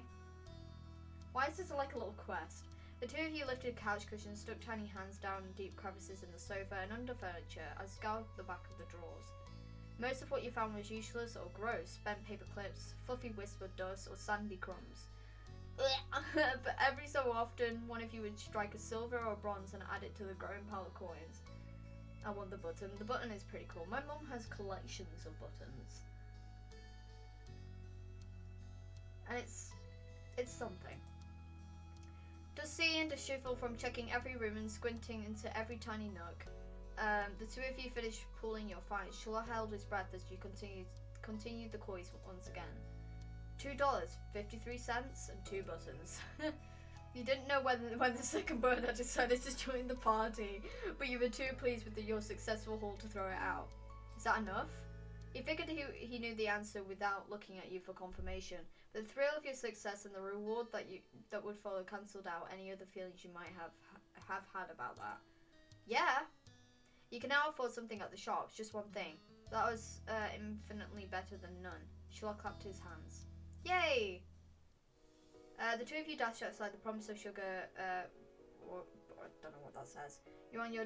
Speaker 1: Why is this like a little quest? The two of you lifted couch cushions, stuck tiny hands down deep crevices in the sofa and under furniture, and scoured the back of the drawers. Most of what you found was useless or gross, bent paper clips, fluffy wisp of dust, or sandy crumbs. But every so often, one of you would strike a silver or bronze and add it to the growing pile of coins. I want the button. The button is pretty cool. My mum has collections of buttons. And it's something. Dusty and disheveled from checking every room and squinting into every tiny nook. The two of you finished pulling your finds. Charlotte held his breath as you continued the coins once again. $2.53 and 2 buttons. You didn't know when the second bird had decided to join the party, but you were too pleased with your successful haul to throw it out. Is that enough? He figured he knew the answer without looking at you for confirmation. The thrill of your success and the reward that would follow cancelled out any other feelings you might have had about that. Yeah. You can now afford something at the shops, just one thing. That was infinitely better than none. Charlotte clapped his hands. Yay! The two of you dashed outside the promise of sugar, I don't know what that says. You're on your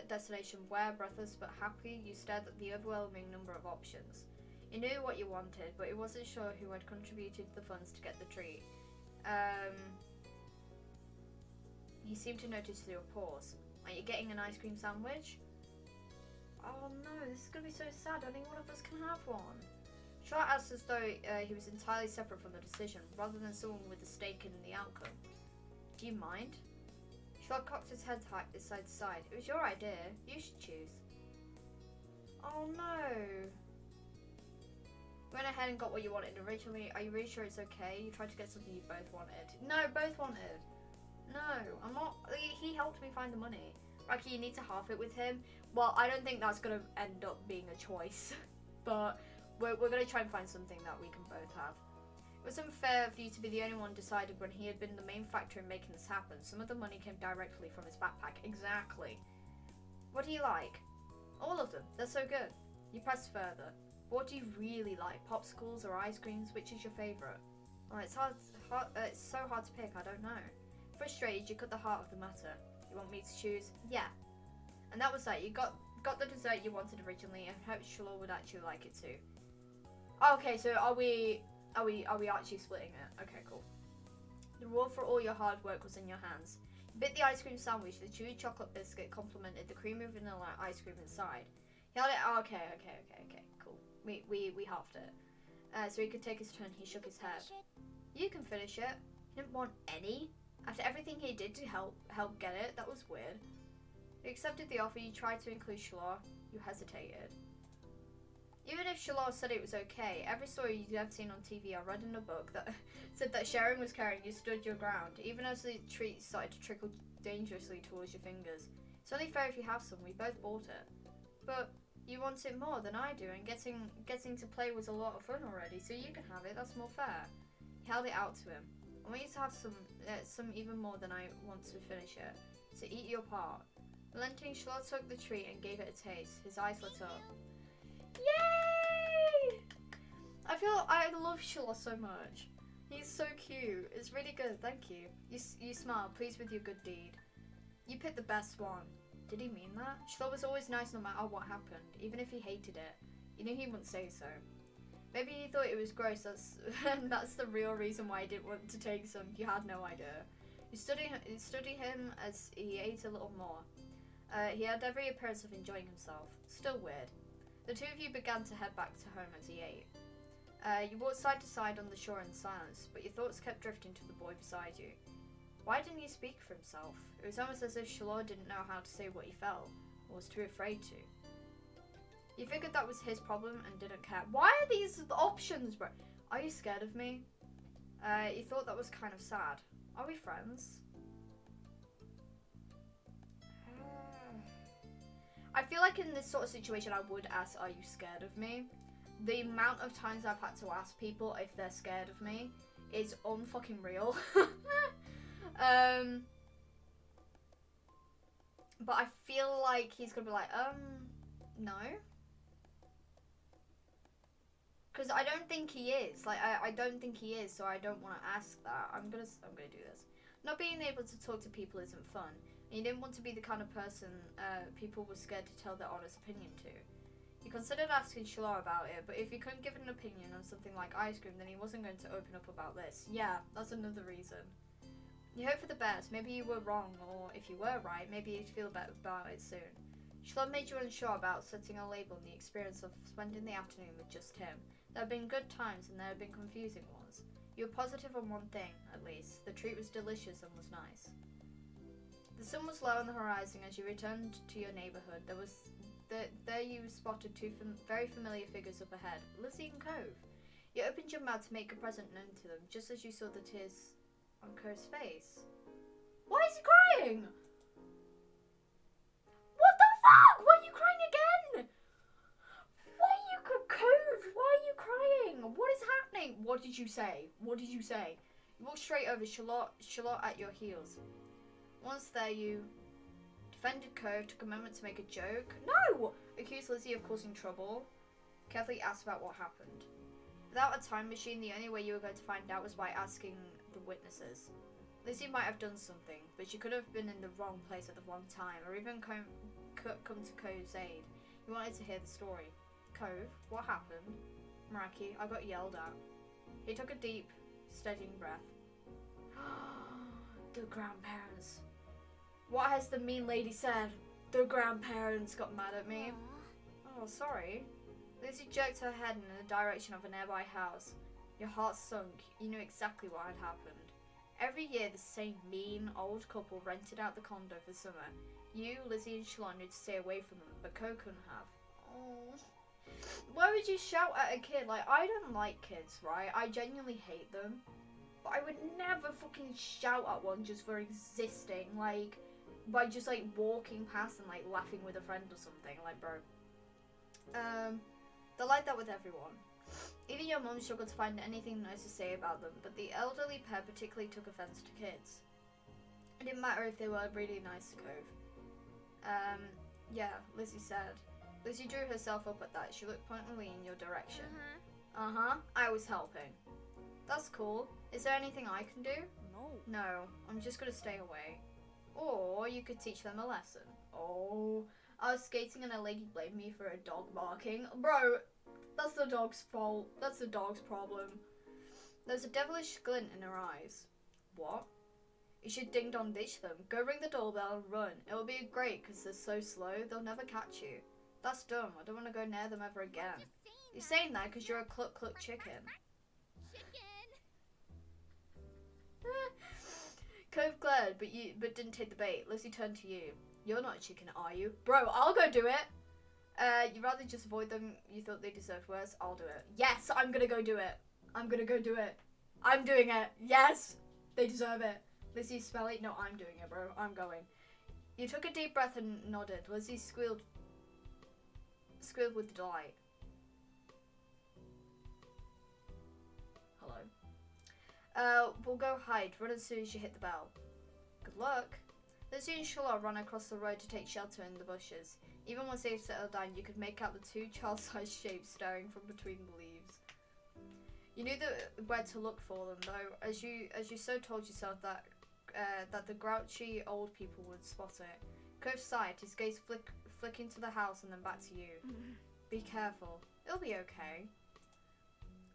Speaker 1: destination where, breathless but happy, you stared at the overwhelming number of options. You knew what you wanted, but you wasn't sure who had contributed the funds to get the treat. He seemed to notice your pause. Are you getting an ice cream sandwich? Oh no, this is going to be so sad. Only one of us can have one. Charlotte asked as though he was entirely separate from the decision, rather than someone with a stake in the outcome. Do you mind? Charlotte cocked his head side to side. It was your idea. You should choose. Oh no. You went ahead and got what you wanted originally. Are you really sure it's okay? You tried to get something you both wanted. No, both wanted. No, I'm not. He helped me find the money. Rocky, you need to half it with him. Well, I don't think that's going to end up being a choice. But we're going to try and find something that we can both have. It was unfair for you to be the only one decided when he had been the main factor in making this happen. Some of the money came directly from his backpack. Exactly. What do you like? All of them. They're so good. You pressed further. What do you really like? Popsicles or ice creams? Which is your favourite? Oh, it's so hard to pick. I don't know. Frustrated, you cut the heart of the matter. You want me to choose? Yeah. And that was that. You got the dessert you wanted originally, and hoped Charlotte would actually like it too. Okay, so are we actually splitting it? Okay, cool. The reward for all your hard work was in your hands. You bit the ice cream sandwich. The chewy chocolate biscuit complemented the creamy vanilla ice cream inside. He held it. Oh, okay, cool. We halved it. So he could take his turn. He shook his head. You can finish it. He didn't want any. After everything he did to help get it, that was weird. You accepted the offer. You tried to include Charlotte. You hesitated. Even if Charlotte said it was okay, every story you'd have seen on TV or read in a book that said that sharing was caring, you stood your ground, even as the treat started to trickle dangerously towards your fingers. It's only fair if you have some. We both bought it. But you want it more than I do, and getting to play was a lot of fun already, so you can have it. That's more fair. He held it out to him. I want you to have some even more than I want to finish it. So eat your part. Relenting, Charlotte took the treat and gave it a taste. His eyes lit up. Yay! I love Charlotte so much. He's so cute. It's really good. Thank you. You smile, pleased with your good deed. You picked the best one. Did he mean that? Charlotte was always nice no matter what happened, even if he hated it. You knew he wouldn't say so. Maybe he thought it was gross. That's the real reason why he didn't want to take some. You had no idea. You study him as he ate a little more. He had every appearance of enjoying himself. Still weird. The two of you began to head back to home as he ate. You walked side to side on the shore in silence, but your thoughts kept drifting to the boy beside you. Why didn't he speak for himself? It was almost as if Shalor didn't know how to say what he felt, or was too afraid to. You figured that was his problem and didn't care. Why are these options, bro? Are you scared of me? You thought that was kind of sad. Are we friends? I feel like in this sort of situation I would ask, are you scared of me? The amount of times I've had to ask people if they're scared of me is unfucking real. But I feel like he's gonna be like, no. Because I don't think he is. Like, I don't think he is, so I don't want to ask that. I'm gonna do this. Not being able to talk to people isn't fun. And you didn't want to be the kind of person people were scared to tell their honest opinion to. You considered asking Shalor about it, but if you couldn't give an opinion on something like ice cream, then he wasn't going to open up about this. Yeah, that's another reason. You hope for the best. Maybe you were wrong, or if you were right, maybe you'd feel better about it soon. Shalor made you unsure about setting a label on the experience of spending the afternoon with just him. There have been good times and there have been confusing ones. You were positive on one thing, at least. The treat was delicious and was nice. The sun was low on the horizon as you returned to your neighbourhood. There you spotted two very familiar figures up ahead, Lizzie and Cove. You opened your mouth to make a present known to them, just as you saw the tears on Cove's face. Why is he crying? What the fuck? Why are you crying again? Cove, why are you crying? What is happening? What did you say? What did you say? You walked straight over, Shalot at your heels. Once there, you defended Cove, took a moment to make a joke. No! Accused Lizzie of causing trouble. Carefully asked about what happened. Without a time machine, the only way you were going to find out was by asking the witnesses. Lizzie might have done something, but she could have been in the wrong place at the wrong time, or even come to Cove's aid. You wanted to hear the story. Cove, what happened? Maraki, I got yelled at. He took a deep, steadying breath. The grandparents. What has the mean lady said? The grandparents got mad at me. Oh, sorry. Lizzie jerked her head in the direction of a nearby house. Your heart sunk. You knew exactly what had happened. Every year, the same mean old couple rented out the condo for summer. You, Lizzie, and Shalon knew to stay away from them, but Co couldn't have. Oh. Why would you shout at a kid? Like, I don't like kids, right? I genuinely hate them. But I would never fucking shout at one just for existing. Like, by just, like, walking past and, like, laughing with a friend or something. Like, bro. They're like that with everyone. Even your mum struggled to find anything nice to say about them, but the elderly pair particularly took offence to kids. It didn't matter if they were really nice to Cove. Yeah, Lizzie said. Lizzie drew herself up at that. She looked pointedly in your direction. I was helping. That's cool. Is there anything I can do? No, I'm just gonna stay away. Or you could teach them a lesson. Oh, I was skating and a lady blamed me for a dog barking. Bro, that's the dog's fault. That's the dog's problem. There's a devilish glint in her eyes. What? You should ding-dong ditch them. Go ring the doorbell and run. It'll be great because they're so slow, they'll never catch you. That's dumb. I don't want to go near them ever again. You're saying that because you're a cluck-cluck chicken. Cove glared, but didn't take the bait. Lizzie turned to you. You're not a chicken, are you? Bro, I'll go do it. You'd rather just avoid them. You thought they deserved worse. I'll do it. Yes, I'm gonna go do it. I'm gonna go do it. I'm doing it. Yes, they deserve it. Lizzie, smell it? No, I'm doing it, bro. I'm going. You took a deep breath and nodded. Lizzie squealed with delight. Hello. We'll go hide. Run as soon as you hit the bell. Good luck. Lizzie and Shalor ran across the road to take shelter in the bushes. Even once they settled down, you could make out the two child-sized shapes staring from between the leaves. You knew where to look for them, though, as you so told yourself that the grouchy old people would spot it. Cove sighed, his gaze flicking to the house and then back to you. Be careful. It'll be okay.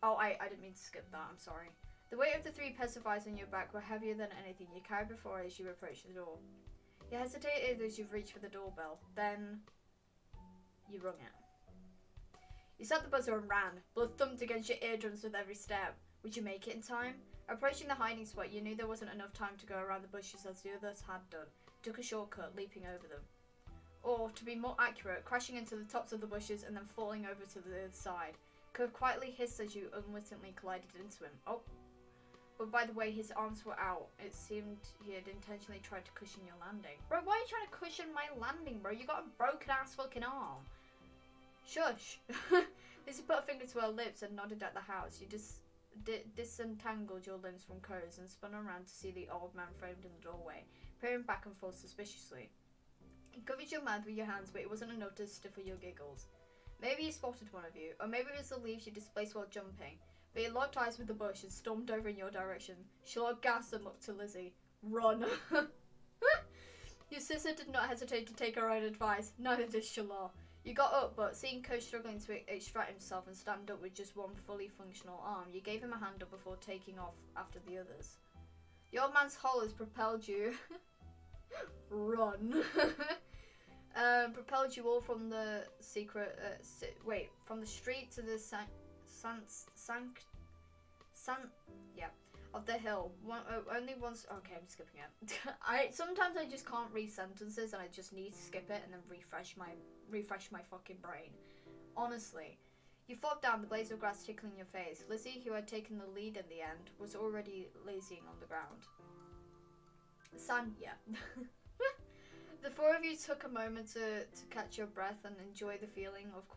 Speaker 1: Oh, I didn't mean to skip that. I'm sorry. The weight of the 3 pairs of eyes on your back were heavier than anything you carried before as you approached the door. You hesitated as you reached for the doorbell. Then you rung it. You set the buzzer and ran. Blood thumped against your eardrums with every step. Would you make it in time? Approaching the hiding spot, you knew there wasn't enough time to go around the bushes as the others had done. Took a shortcut, leaping over them. Or, to be more accurate, crashing into the tops of the bushes and then falling over to the other side. Cove quietly hissed as you unwittingly collided into him. Oh. But by the way his arms were out, it seemed he had intentionally tried to cushion your landing. Bro, why are you trying to cushion my landing, bro? You got a broken ass fucking arm. Shush. Lizzie put a finger to her lips and nodded at the house. You disentangled your limbs from Cove's and spun around to see the old man framed in the doorway, peering back and forth suspiciously. He covered your mouth with your hands, but it wasn't enough to stifle your giggles. Maybe he spotted one of you, or maybe it was the leaves you displaced while jumping. But he locked eyes with the bush and stormed over in your direction. Shalor gasped and looked to Lizzie. Run. Your sister did not hesitate to take her own advice. Neither did Shalor. You got up, but seeing Coach struggling to extract himself and stand up with just one fully functional arm, you gave him a hand up before taking off after the others. The old man's hollers propelled you. Run. Propelled you all from the secret. From the street to the of the hill. Only once. Okay, I'm skipping it. Sometimes I just can't read sentences and I just need to skip it and then refresh my fucking brain. Honestly, you flopped down, the blades of grass tickling your face. Lizzie, who had taken the lead in the end, was already lazying on the ground. Yeah. The four of you took a moment to catch your breath and enjoy the feeling of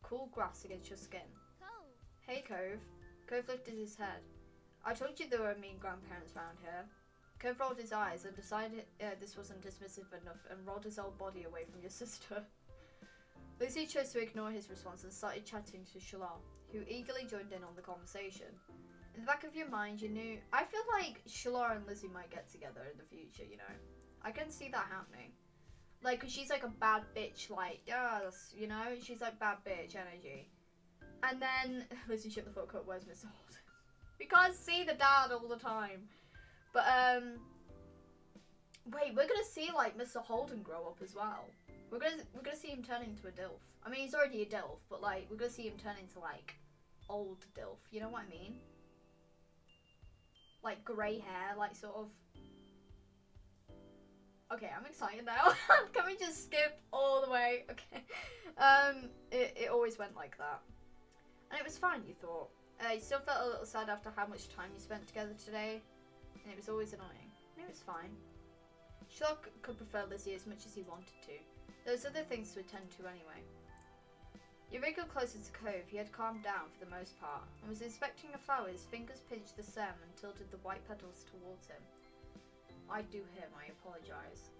Speaker 1: cool grass against your skin. Hey, Cove. Cove lifted his head. I told you there were mean grandparents around here. Cove rolled his eyes and decided this wasn't dismissive enough and rolled his old body away from your sister. Lucy chose to ignore his response and started chatting to Shalor, who eagerly joined in on the conversation. In the back of your mind, you knew... I feel like Shalor and Lizzie might get together in the future, you know? I can see that happening. Like, 'cause she's like a bad bitch, like, yes, you know? She's like bad bitch energy. And then... Lizzie, shut the fuck up, where's Mr. Holden? We can't see the dad all the time. But, wait, we're gonna see, like, Mr. Holden grow up as well. We're gonna see him turn into a DILF. I mean, he's already a DILF, but, like, we're gonna see him turn into, like, old DILF. You know what I mean? Like, grey hair, like, sort of... Okay, I'm excited now. Can we just skip all the way? Okay. It always went like that. And it was fine, you thought. You still felt a little sad after how much time you spent together today. And it was always annoying. And it was fine. Shalor could prefer Lizzie as much as he wanted to. There was other things to attend to anyway. You wriggled closer to Cove. He had calmed down for the most part, and was inspecting the flowers. Fingers pinched the stem and tilted the white petals towards him. I do him, I apologise.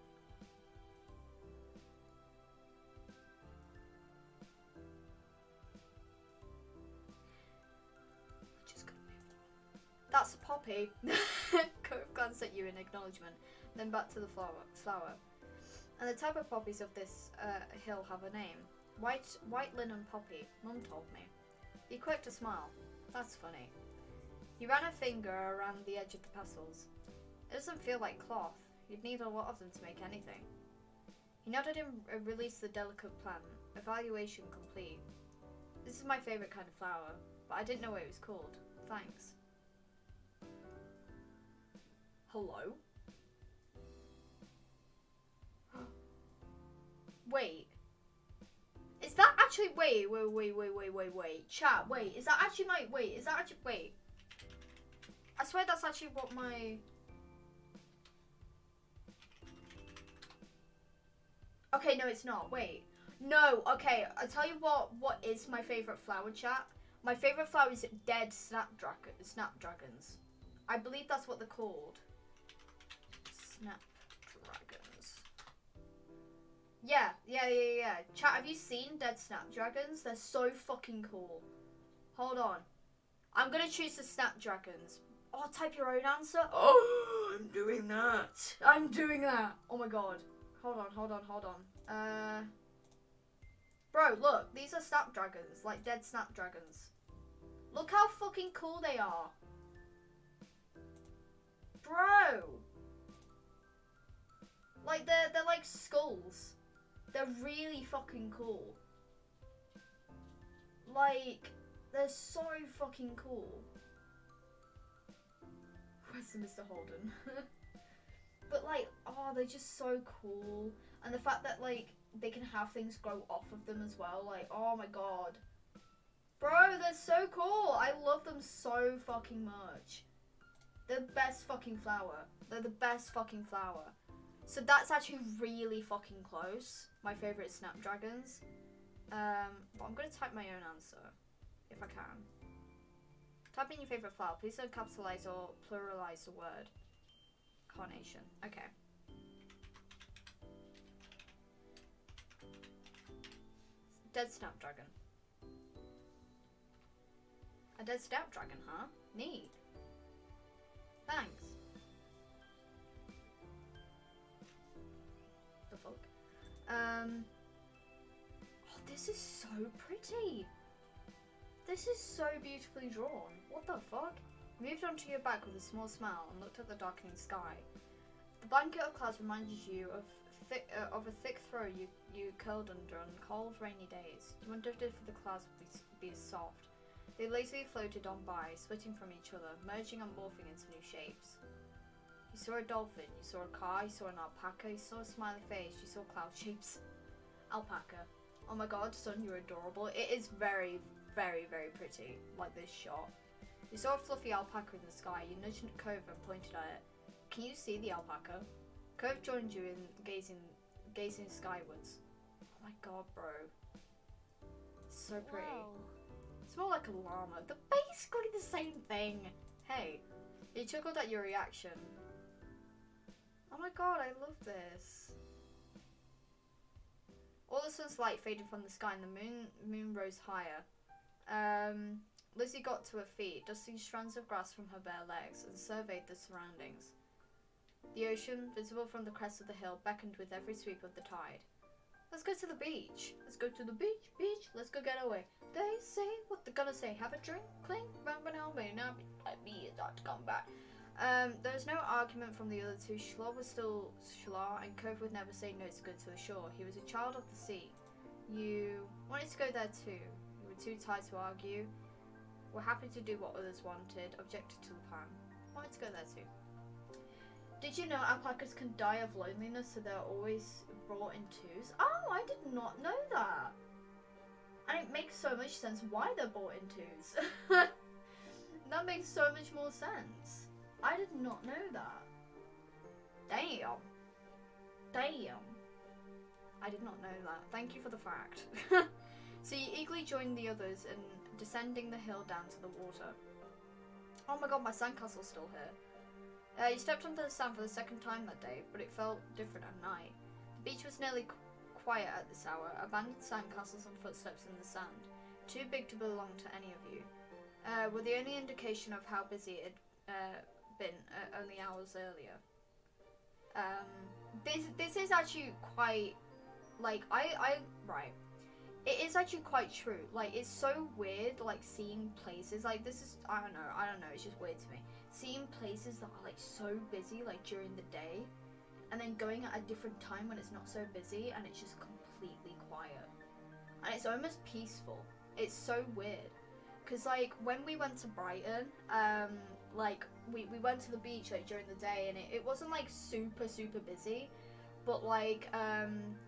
Speaker 1: We're just gonna move on. That's a poppy. Cove glanced at you in acknowledgement, then back to the flower. And the type of poppies of this hill have a name. White linen poppy, Mum told me. He quirked a smile. That's funny. He ran a finger around the edge of the petals. It doesn't feel like cloth. You'd need a lot of them to make anything. He nodded and released the delicate plant. Evaluation complete. This is my favourite kind of flower, but I didn't know what it was called. Thanks. Hello? Wait. Is that actually... Wait. Chat, wait. Is that actually my... Wait. I swear that's actually what my... Okay, no, it's not. Wait. No, okay. I'll tell you what is my favourite flower, chat. My favourite flower is dead snapdragons. I believe that's what they're called. Snapdragons. Yeah. Chat, have you seen dead snapdragons? They're so fucking cool. Hold on. I'm gonna choose the snapdragons. Oh, type your own answer? Oh, I'm doing that. Oh my god. Hold on. Bro, look. These are snapdragons. Like, dead snapdragons. Look how fucking cool they are. Bro. Like, they're like skulls. They're really fucking cool. Like, they're so fucking cool. Where's Mr. Holden? But like, oh, they're just so cool. And the fact that like, they can have things grow off of them as well. Like, oh my god. Bro, they're so cool. I love them so fucking much. They're the best fucking flower. They're the best fucking flower. So that's actually really fucking close. My favourite Snapdragons. But I'm going to type my own answer. If I can. Type in your favourite flower. Please don't capitalize or pluralize the word. Carnation. Okay. Dead Snapdragon. A dead Snapdragon, huh? Neat. Thanks. The fuck? Oh, this is so pretty. This is so beautifully drawn. What the fuck? Moved onto your back with a small smile and looked at the darkening sky. The blanket of clouds reminded you of a thick throw you curled under on cold, rainy days. You wondered if the clouds would be as soft. They lazily floated on by, splitting from each other, merging and morphing into new shapes. You saw a dolphin, you saw a car, you saw an alpaca, you saw a smiley face, you saw cloud shapes. Alpaca. Oh my god, son, you're adorable. It is very, very, very pretty, like this shot. You saw a fluffy alpaca in the sky. You nudged Cove and pointed at it. Can you see the alpaca? Cove joined you in gazing skywards. Oh my god, bro. It's so pretty. Wow. It's more like a llama. They're basically the same thing. Hey, he chuckled at your reaction. Oh my god, I love this. All the sun's light faded from the sky and the moon rose higher. Lizzie got to her feet, dusting strands of grass from her bare legs, and surveyed the surroundings. The ocean, visible from the crest of the hill, beckoned with every sweep of the tide. Let's go to the beach. Let's go to the beach, beach. Let's go get away. They say what they're gonna say. Have a drink, clink, may not be to come back. There was no argument from the other two. Schlaw was still Schlaw, and Cove would never say no to go to the shore. He was a child of the sea. You wanted to go there too. You were too tired to argue. Were happy to do what others wanted. Objected to the plan. Wanted to go there too. Did you know alpacas can die of loneliness, so they're always brought in twos? Oh, I did not know that. And it makes so much sense why they're brought in twos. That makes so much more sense. I did not know that. Damn. Damn. I did not know that. Thank you for the fact. So you eagerly joined the others in descending the hill down to the water. Oh my god, my sandcastle's still here. You stepped onto the sand for the second time that day, but it felt different at night. The beach was nearly quiet at this hour, abandoned sandcastles and footsteps in the sand, too big to belong to any of you, were the only indication of how busy it had been only hours earlier. This is actually quite, like, right. It is actually quite true. Like, it's so weird, like, seeing places, like, this is, I don't know, it's just weird to me. Seeing places that are, like, so busy, like, during the day, and then going at a different time when it's not so busy, and it's just completely quiet. And it's almost peaceful. It's so weird. Because, like, when we went to Brighton, like, we went to the beach, like, during the day, and it wasn't, like, super, super busy. But, like,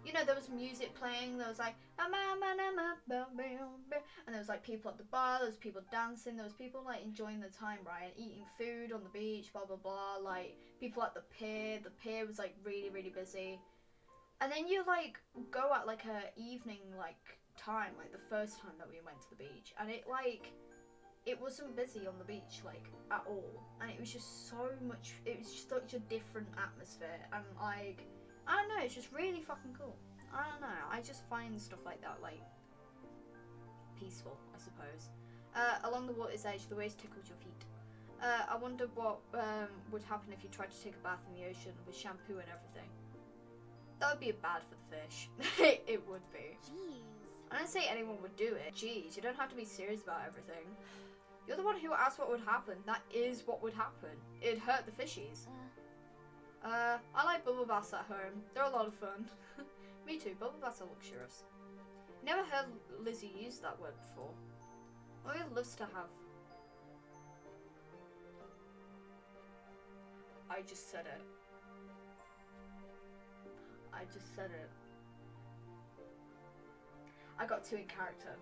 Speaker 1: you know, there was music playing, there was, like, and there was, like, people at the bar, there was people dancing, there was people, like, enjoying the time, right, and eating food on the beach, blah, blah, blah, like, people at the pier was, like, really, really busy. And then you, like, go at, like, a evening, like, time, like, the first time that we went to the beach, and it, like, it wasn't busy on the beach, like, at all, and it was just so much, it was just such a different atmosphere, and, like, I don't know, it's just really fucking cool. I don't know, I just find stuff like that, like, peaceful, I suppose. Along the water's edge, the waves tickled your feet. I wondered what would happen if you tried to take a bath in the ocean with shampoo and everything. That would be bad for the fish. It would be. Jeez. I don't say anyone would do it. Jeez, you don't have to be serious about everything. You're the one who asked what would happen. That is what would happen. It'd hurt the fishies. I like bubble baths at home. They're a lot of fun. Me too, bubble baths are luxurious. Never heard Lizzie use that word before. Maria loves to have. I just said it. I just said it. I got 2 in character.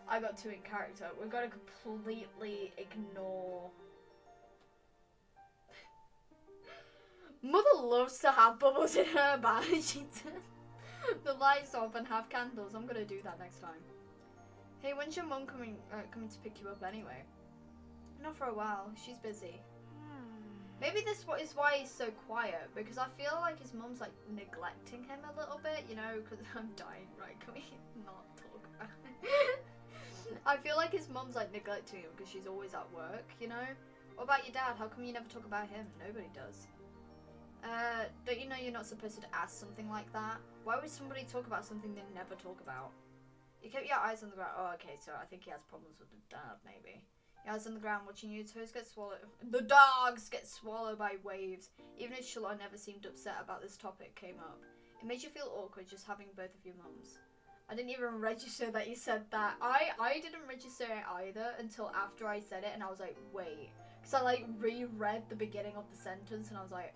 Speaker 1: I got 2 in character. We're gonna completely ignore. Mother loves to have bubbles in her bag. She turns the lights off and have candles. I'm gonna do that next time. Hey, when's your mum coming to pick you up anyway? Not for a while. She's busy. Maybe this is why he's so quiet, because I feel like his mum's like neglecting him a little bit, you know, because I'm dying, right? Can we not talk about it? I feel like his mum's like neglecting him because she's always at work, you know? What about your dad? How come you never talk about him? Nobody does. Don't you know you're not supposed to ask something like that? Why would somebody talk about something they never talk about? You kept your eyes on the ground. Oh, okay, so I think he has problems with the dad, maybe. Your eyes on the ground watching you, toes get swallowed. The dogs get swallowed by waves. Even if Charlotte never seemed upset about this topic came up. It made you feel awkward just having both of your mums. I didn't even register that you said that. I didn't register it either until after I said it, and I was like, wait. Because I like reread the beginning of the sentence and I was like,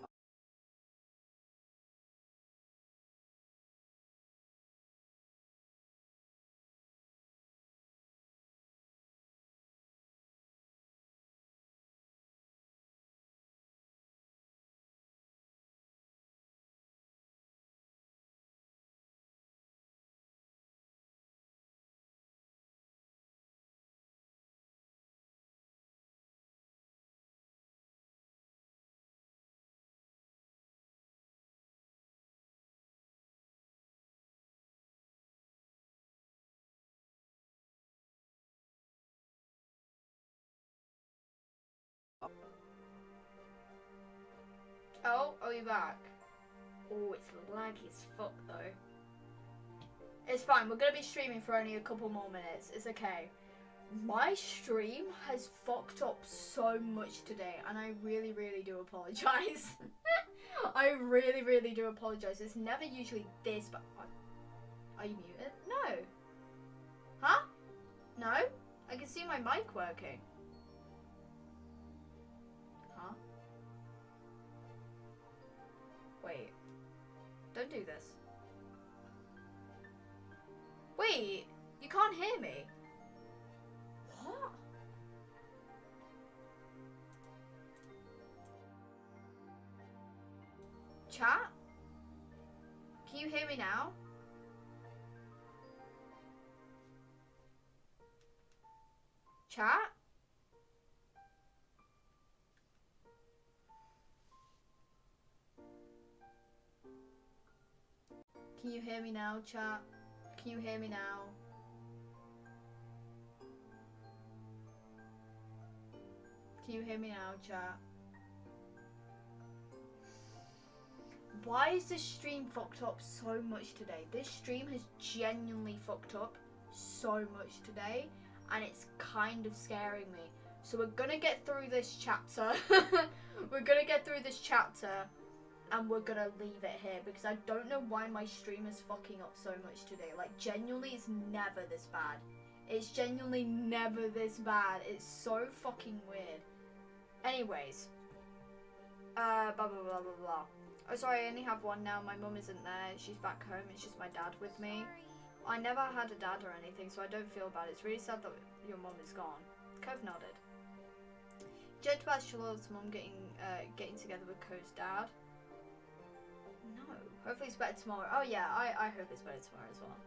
Speaker 1: oh, you're back. Oh, it's laggy as fuck though. It's fine, we're gonna be streaming for only a couple more minutes. It's okay. My stream has fucked up so much today, and I really, really do apologise. I really, really do apologise. It's never usually this, but... Are you muted? No. Huh? No? I can see my mic working. Huh? Wait. Don't do this. Wait, you can't hear me. What? Chat? Can you hear me now? Chat? Can you hear me now, chat? Can you hear me now? Can you hear me now, chat? Why is this stream fucked up so much today? This stream has genuinely fucked up so much today, and it's kind of scaring me. So we're gonna get through this chapter. We're gonna get through this chapter, and we're gonna leave it here because I don't know why my stream is fucking up so much today. Like, genuinely, it's never this bad. It's genuinely never this bad. It's so fucking weird. Anyways, blah blah blah blah blah. Oh, sorry, I only have one now. My mum isn't there. She's back home. It's just my dad with me. I never had a dad or anything, so I don't feel bad. It's really sad that your mum is gone. Cove nodded. Judged about Charlotte's mum getting together with Cove's dad. No. Hopefully it's better tomorrow. Oh yeah, I hope it's better tomorrow as well.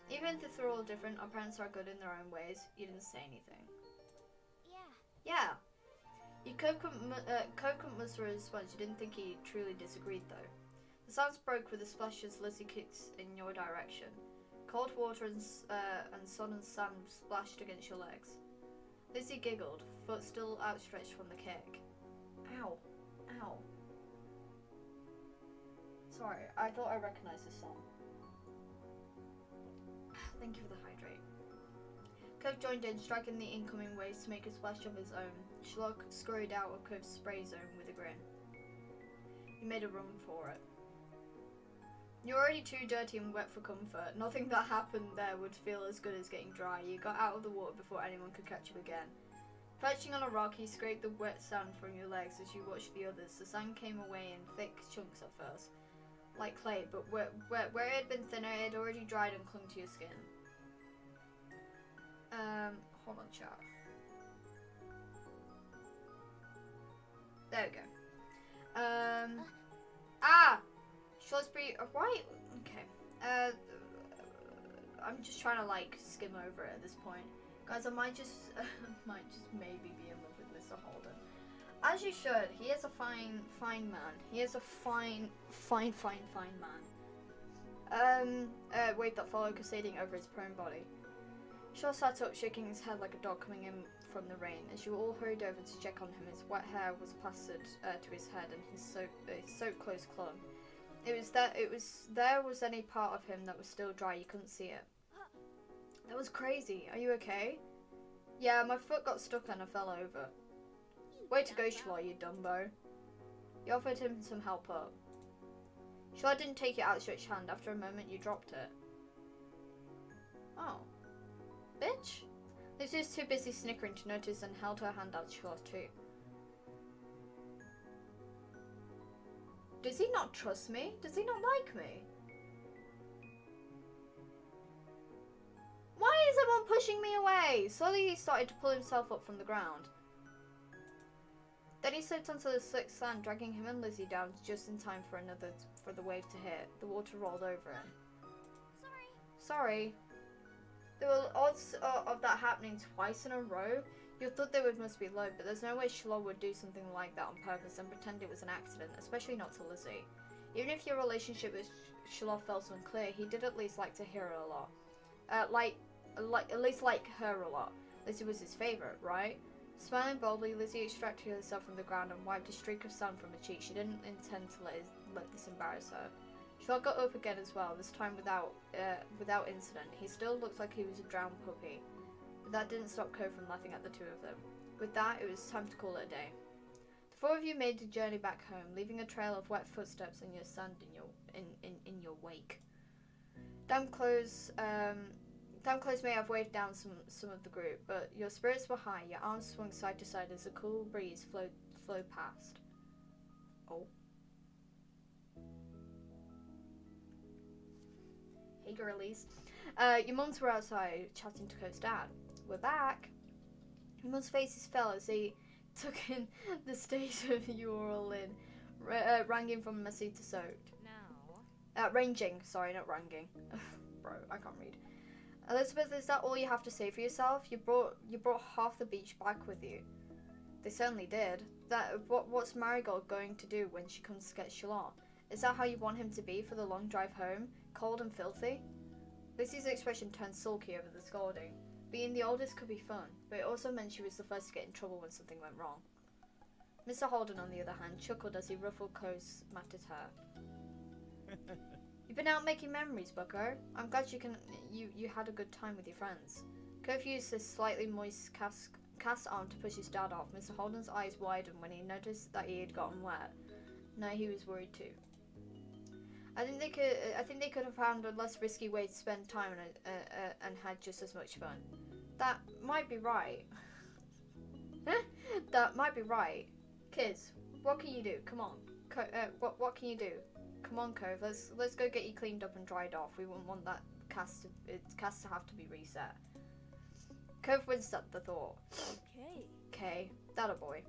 Speaker 1: Even if they're all different, our parents are good in their own ways. You didn't say anything. Yeah. Yeah. Cove couldn't muster a response. You didn't think he truly disagreed, though. The sounds broke with a splash as Lizzie kicks in your direction. Cold water and sun and sand splashed against your legs. Lizzie giggled, foot still outstretched from the kick. Ow. Ow. Sorry, I thought I recognised this song. Thank you for the hydrate. Cove joined in, striking the incoming waves to make a splash of his own. Schlock scurried out of Cove's spray zone with a grin. He made a run for it. You're already too dirty and wet for comfort. Nothing that happened there would feel as good as getting dry. You got out of the water before anyone could catch you again. Perching on a rock, you scraped the wet sand from your legs as you watched the others. The sand came away in thick chunks at first, like clay, but where it had been thinner, it had already dried and clung to your skin. Hold on, chat. There we go. Salisbury, why? Okay. I'm just trying to like skim over it at this point. Guys, I might just maybe be in love with Mr. Holden. As you should. He is a fine man. He is a fine man. Wave that followed cascading over his prone body. Shaw sat up, shaking his head like a dog coming in from the rain. As you all hurried over to check on him, his wet hair was plastered to his head and his soaked clothes clung. There was any part of him that was still dry, you couldn't see it. That was crazy. Are you okay? Yeah, my foot got stuck and I fell over. Way to go, Shaw, you dumbo. You offered him some help up. Shaw didn't take your outstretched hand. After a moment, you dropped it. Oh. Bitch? Lucy was too busy snickering to notice and held her hand out to Shaw too. Does he not trust me? Does he not like me? Why is everyone pushing me away? Slowly he started to pull himself up from the ground. Then he slipped onto the slick sand, dragging him and Lizzie down just in time for the wave to hit. The water rolled over him. Sorry. There were odds of that happening twice in a row. You thought they must be low, but there's no way Shalom would do something like that on purpose and pretend it was an accident, especially not to Lizzie. Even if your relationship with Shalom felt unclear, he did at least like to hear her a lot. At least like her a lot. Lizzie was his favourite, right? Smiling boldly, Lizzie extracted herself from the ground and wiped a streak of sand from her cheek. She didn't intend to let this embarrass her. Shalom got up again as well, this time without incident. He still looked like he was a drowned puppy. But that didn't stop Cove from laughing at the two of them. With that, it was time to call it a day. The four of you made the journey back home, leaving a trail of wet footsteps and your sand in your wake. Damn clothes may have waved down some of the group, but your spirits were high. Your arms swung side to side as a cool breeze flowed past. Oh. Hey girlies. Your mums were outside chatting to Cove's dad. We're back. Your mum's faces fell as they took in the state of you were all in, ranging from messy to soaked. Ranging, sorry, not ranging. Bro, I can't read. Elizabeth, is that all you have to say for yourself? You brought half the beach back with you. They certainly did. What's Marigold going to do when she comes to get Shalom? Is that how you want him to be for the long drive home? Cold and filthy? Lizzie's expression turned sulky over the scolding. Being the oldest could be fun, but it also meant she was the first to get in trouble when something went wrong. Mr. Holden, on the other hand, chuckled as he ruffled Cove's matted hair. You've been out making memories, bucko. I'm glad you had a good time with your friends. Cove used his slightly moist cast arm to push his dad off. Mr. Holden's eyes widened when he noticed that he had gotten wet. Now he was worried too. I think they could have found a less risky way to spend time and had just as much fun. That might be right. That might be right. Kids, what can you do? Come on. What can you do? Come on, Cove. Let's go get you cleaned up and dried off. We wouldn't want that cast to have to be reset. Cove winced at the thought. Okay, that a boy.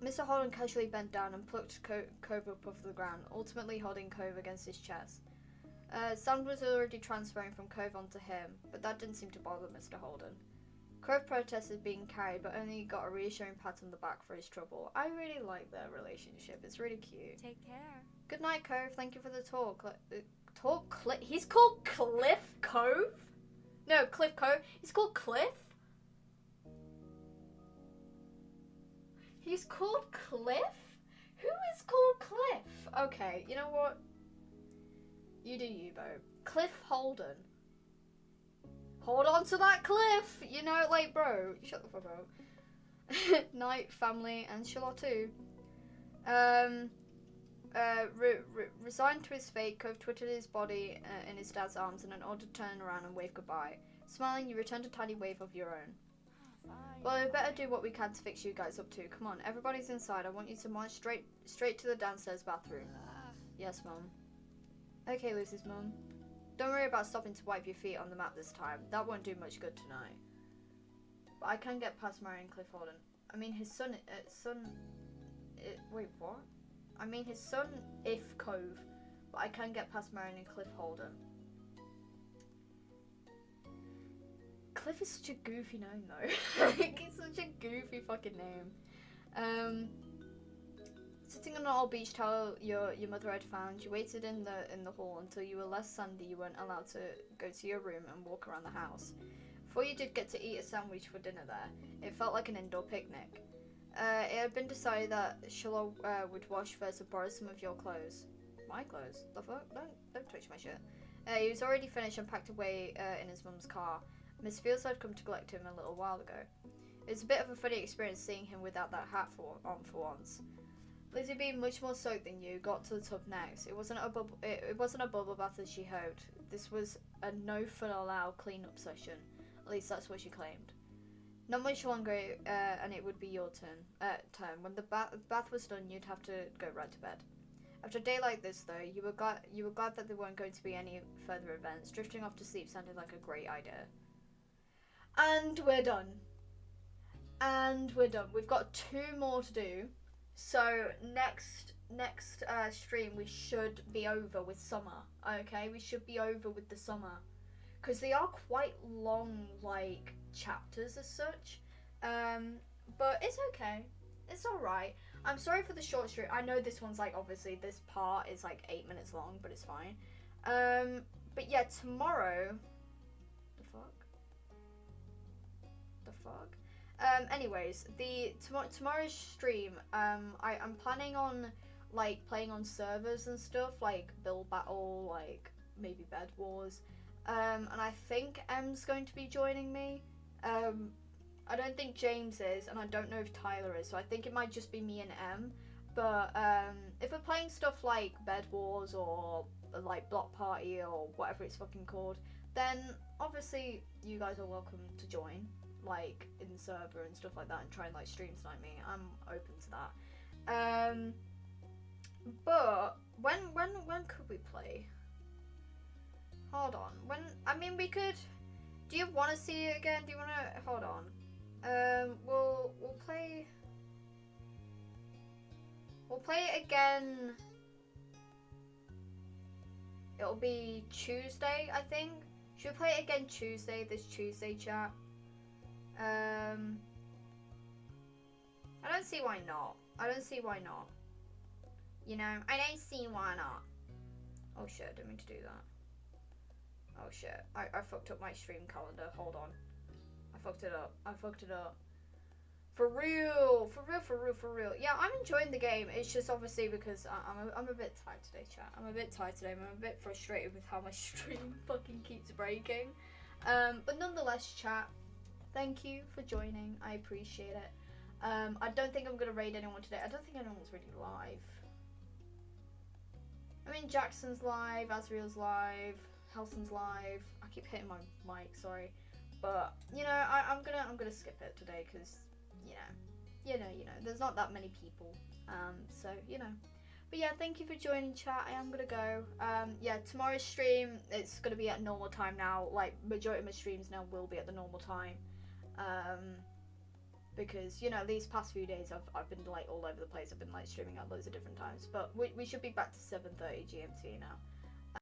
Speaker 1: Mr. Holden casually bent down and plucked Cove up off the ground, ultimately holding Cove against his chest. Sand was already transferring from Cove onto him, but that didn't seem to bother Mr. Holden. Cove protested being carried, but only got a reassuring pat on the back for his trouble. I really like their relationship. It's really cute.
Speaker 2: Take care.
Speaker 1: Good night, Cove. Thank you for the talk. He's called Cliff Cove? No, Cliff Cove. He's called Cliff? He's called Cliff? Who is called Cliff? Okay, you know what? You do you, Bo. Cliff Holden. Hold on to that cliff! You know, like, bro, shut the fuck up. Night, family, and Charlotte too. resigned to his fate, Cove twisted his body in his dad's arms in order to turn around and wave goodbye. Smiling, you returned a tiny wave of your own. Well, we better do what we can to fix you guys up too. Come on, everybody's inside. I want you to march straight to the downstairs bathroom. Yes, Mum. Okay, Lucy's mum. Don't worry about stopping to wipe your feet on the mat this time. That won't do much good tonight. But I can get past Marion Cliff Holden. I mean, his son, wait, what? I mean, his son, if Cove, but I can get past Marion and Cliff Holden. Cliff is such a goofy name, though. It's such a goofy fucking name. Sitting on an old beach towel your mother had found, you waited in the hall until you were less sandy. You weren't allowed to go to your room and walk around the house. Before you did get to eat a sandwich for dinner there, it felt like an indoor picnic. It had been decided that Charlotte would wash first and borrow some of your clothes. My clothes? The fuck? Don't touch my shit. He was already finished and packed away in his mum's car. Miss Fields had come to collect him a little while ago. It was a bit of a funny experience seeing him without that hat on for once. Lizzie, being much more soaked than you, got to the tub next. It wasn't a bubble bath as she hoped. This was a no fun allowed clean-up session. At least that's what she claimed. Not much longer, and it would be your turn. When the bath was done, you'd have to go right to bed. After a day like this, though, you were glad that there weren't going to be any further events. Drifting off to sleep sounded like a great idea. And we're done. We've got 2 more to do. So next stream we should be over with summer. Okay, we should be over with the summer, because they are quite long, like, chapters as such. But it's okay. It's all right. I'm sorry for the short stream. I know this one's like, obviously this part is like 8 minutes long, but it's fine. But yeah, tomorrow. The fuck. Anyways, tomorrow's stream, I'm planning on, like, playing on servers and stuff, like Build Battle, like maybe Bed Wars, and I think M's going to be joining me. I don't think James is, and I don't know if Tyler is, so I think it might just be me and M. But if we're playing stuff like Bed Wars or like Block Party or whatever it's fucking called, then obviously you guys are welcome to join, like in the server and stuff like that, and try and like stream tonight me. I'm open to that. But when could we play? Hold on. I mean, we could. Do you want to see it again? Do you want to? Hold on. We'll play. We'll play it again. It'll be Tuesday, I think. Should we play it again Tuesday? This Tuesday, chat. I don't see why not. You know, I don't see why not. Oh shit, I didn't mean to do that. Oh shit, I fucked up my stream calendar. Hold on. I fucked it up. For real. Yeah, I'm enjoying the game. It's just obviously because I'm a bit tired today, chat. I'm a bit frustrated with how my stream fucking keeps breaking. But nonetheless, chat, thank you for joining. I appreciate it. I don't think I'm gonna raid anyone today. I don't think anyone's really live. I mean, Jackson's live, Azriel's live, Helson's live. I keep hitting my mic, sorry. But you know, I'm gonna skip it today because you know, there's not that many people. So you know. But yeah, thank you for joining, chat. I am gonna go. Yeah, tomorrow's stream, it's gonna be at normal time now. Like, majority of my streams now will be at the normal time. Because, you know, these past few days I've been like all over the place. I've been like streaming at loads of different times. But we should be back to 7:30 GMT now.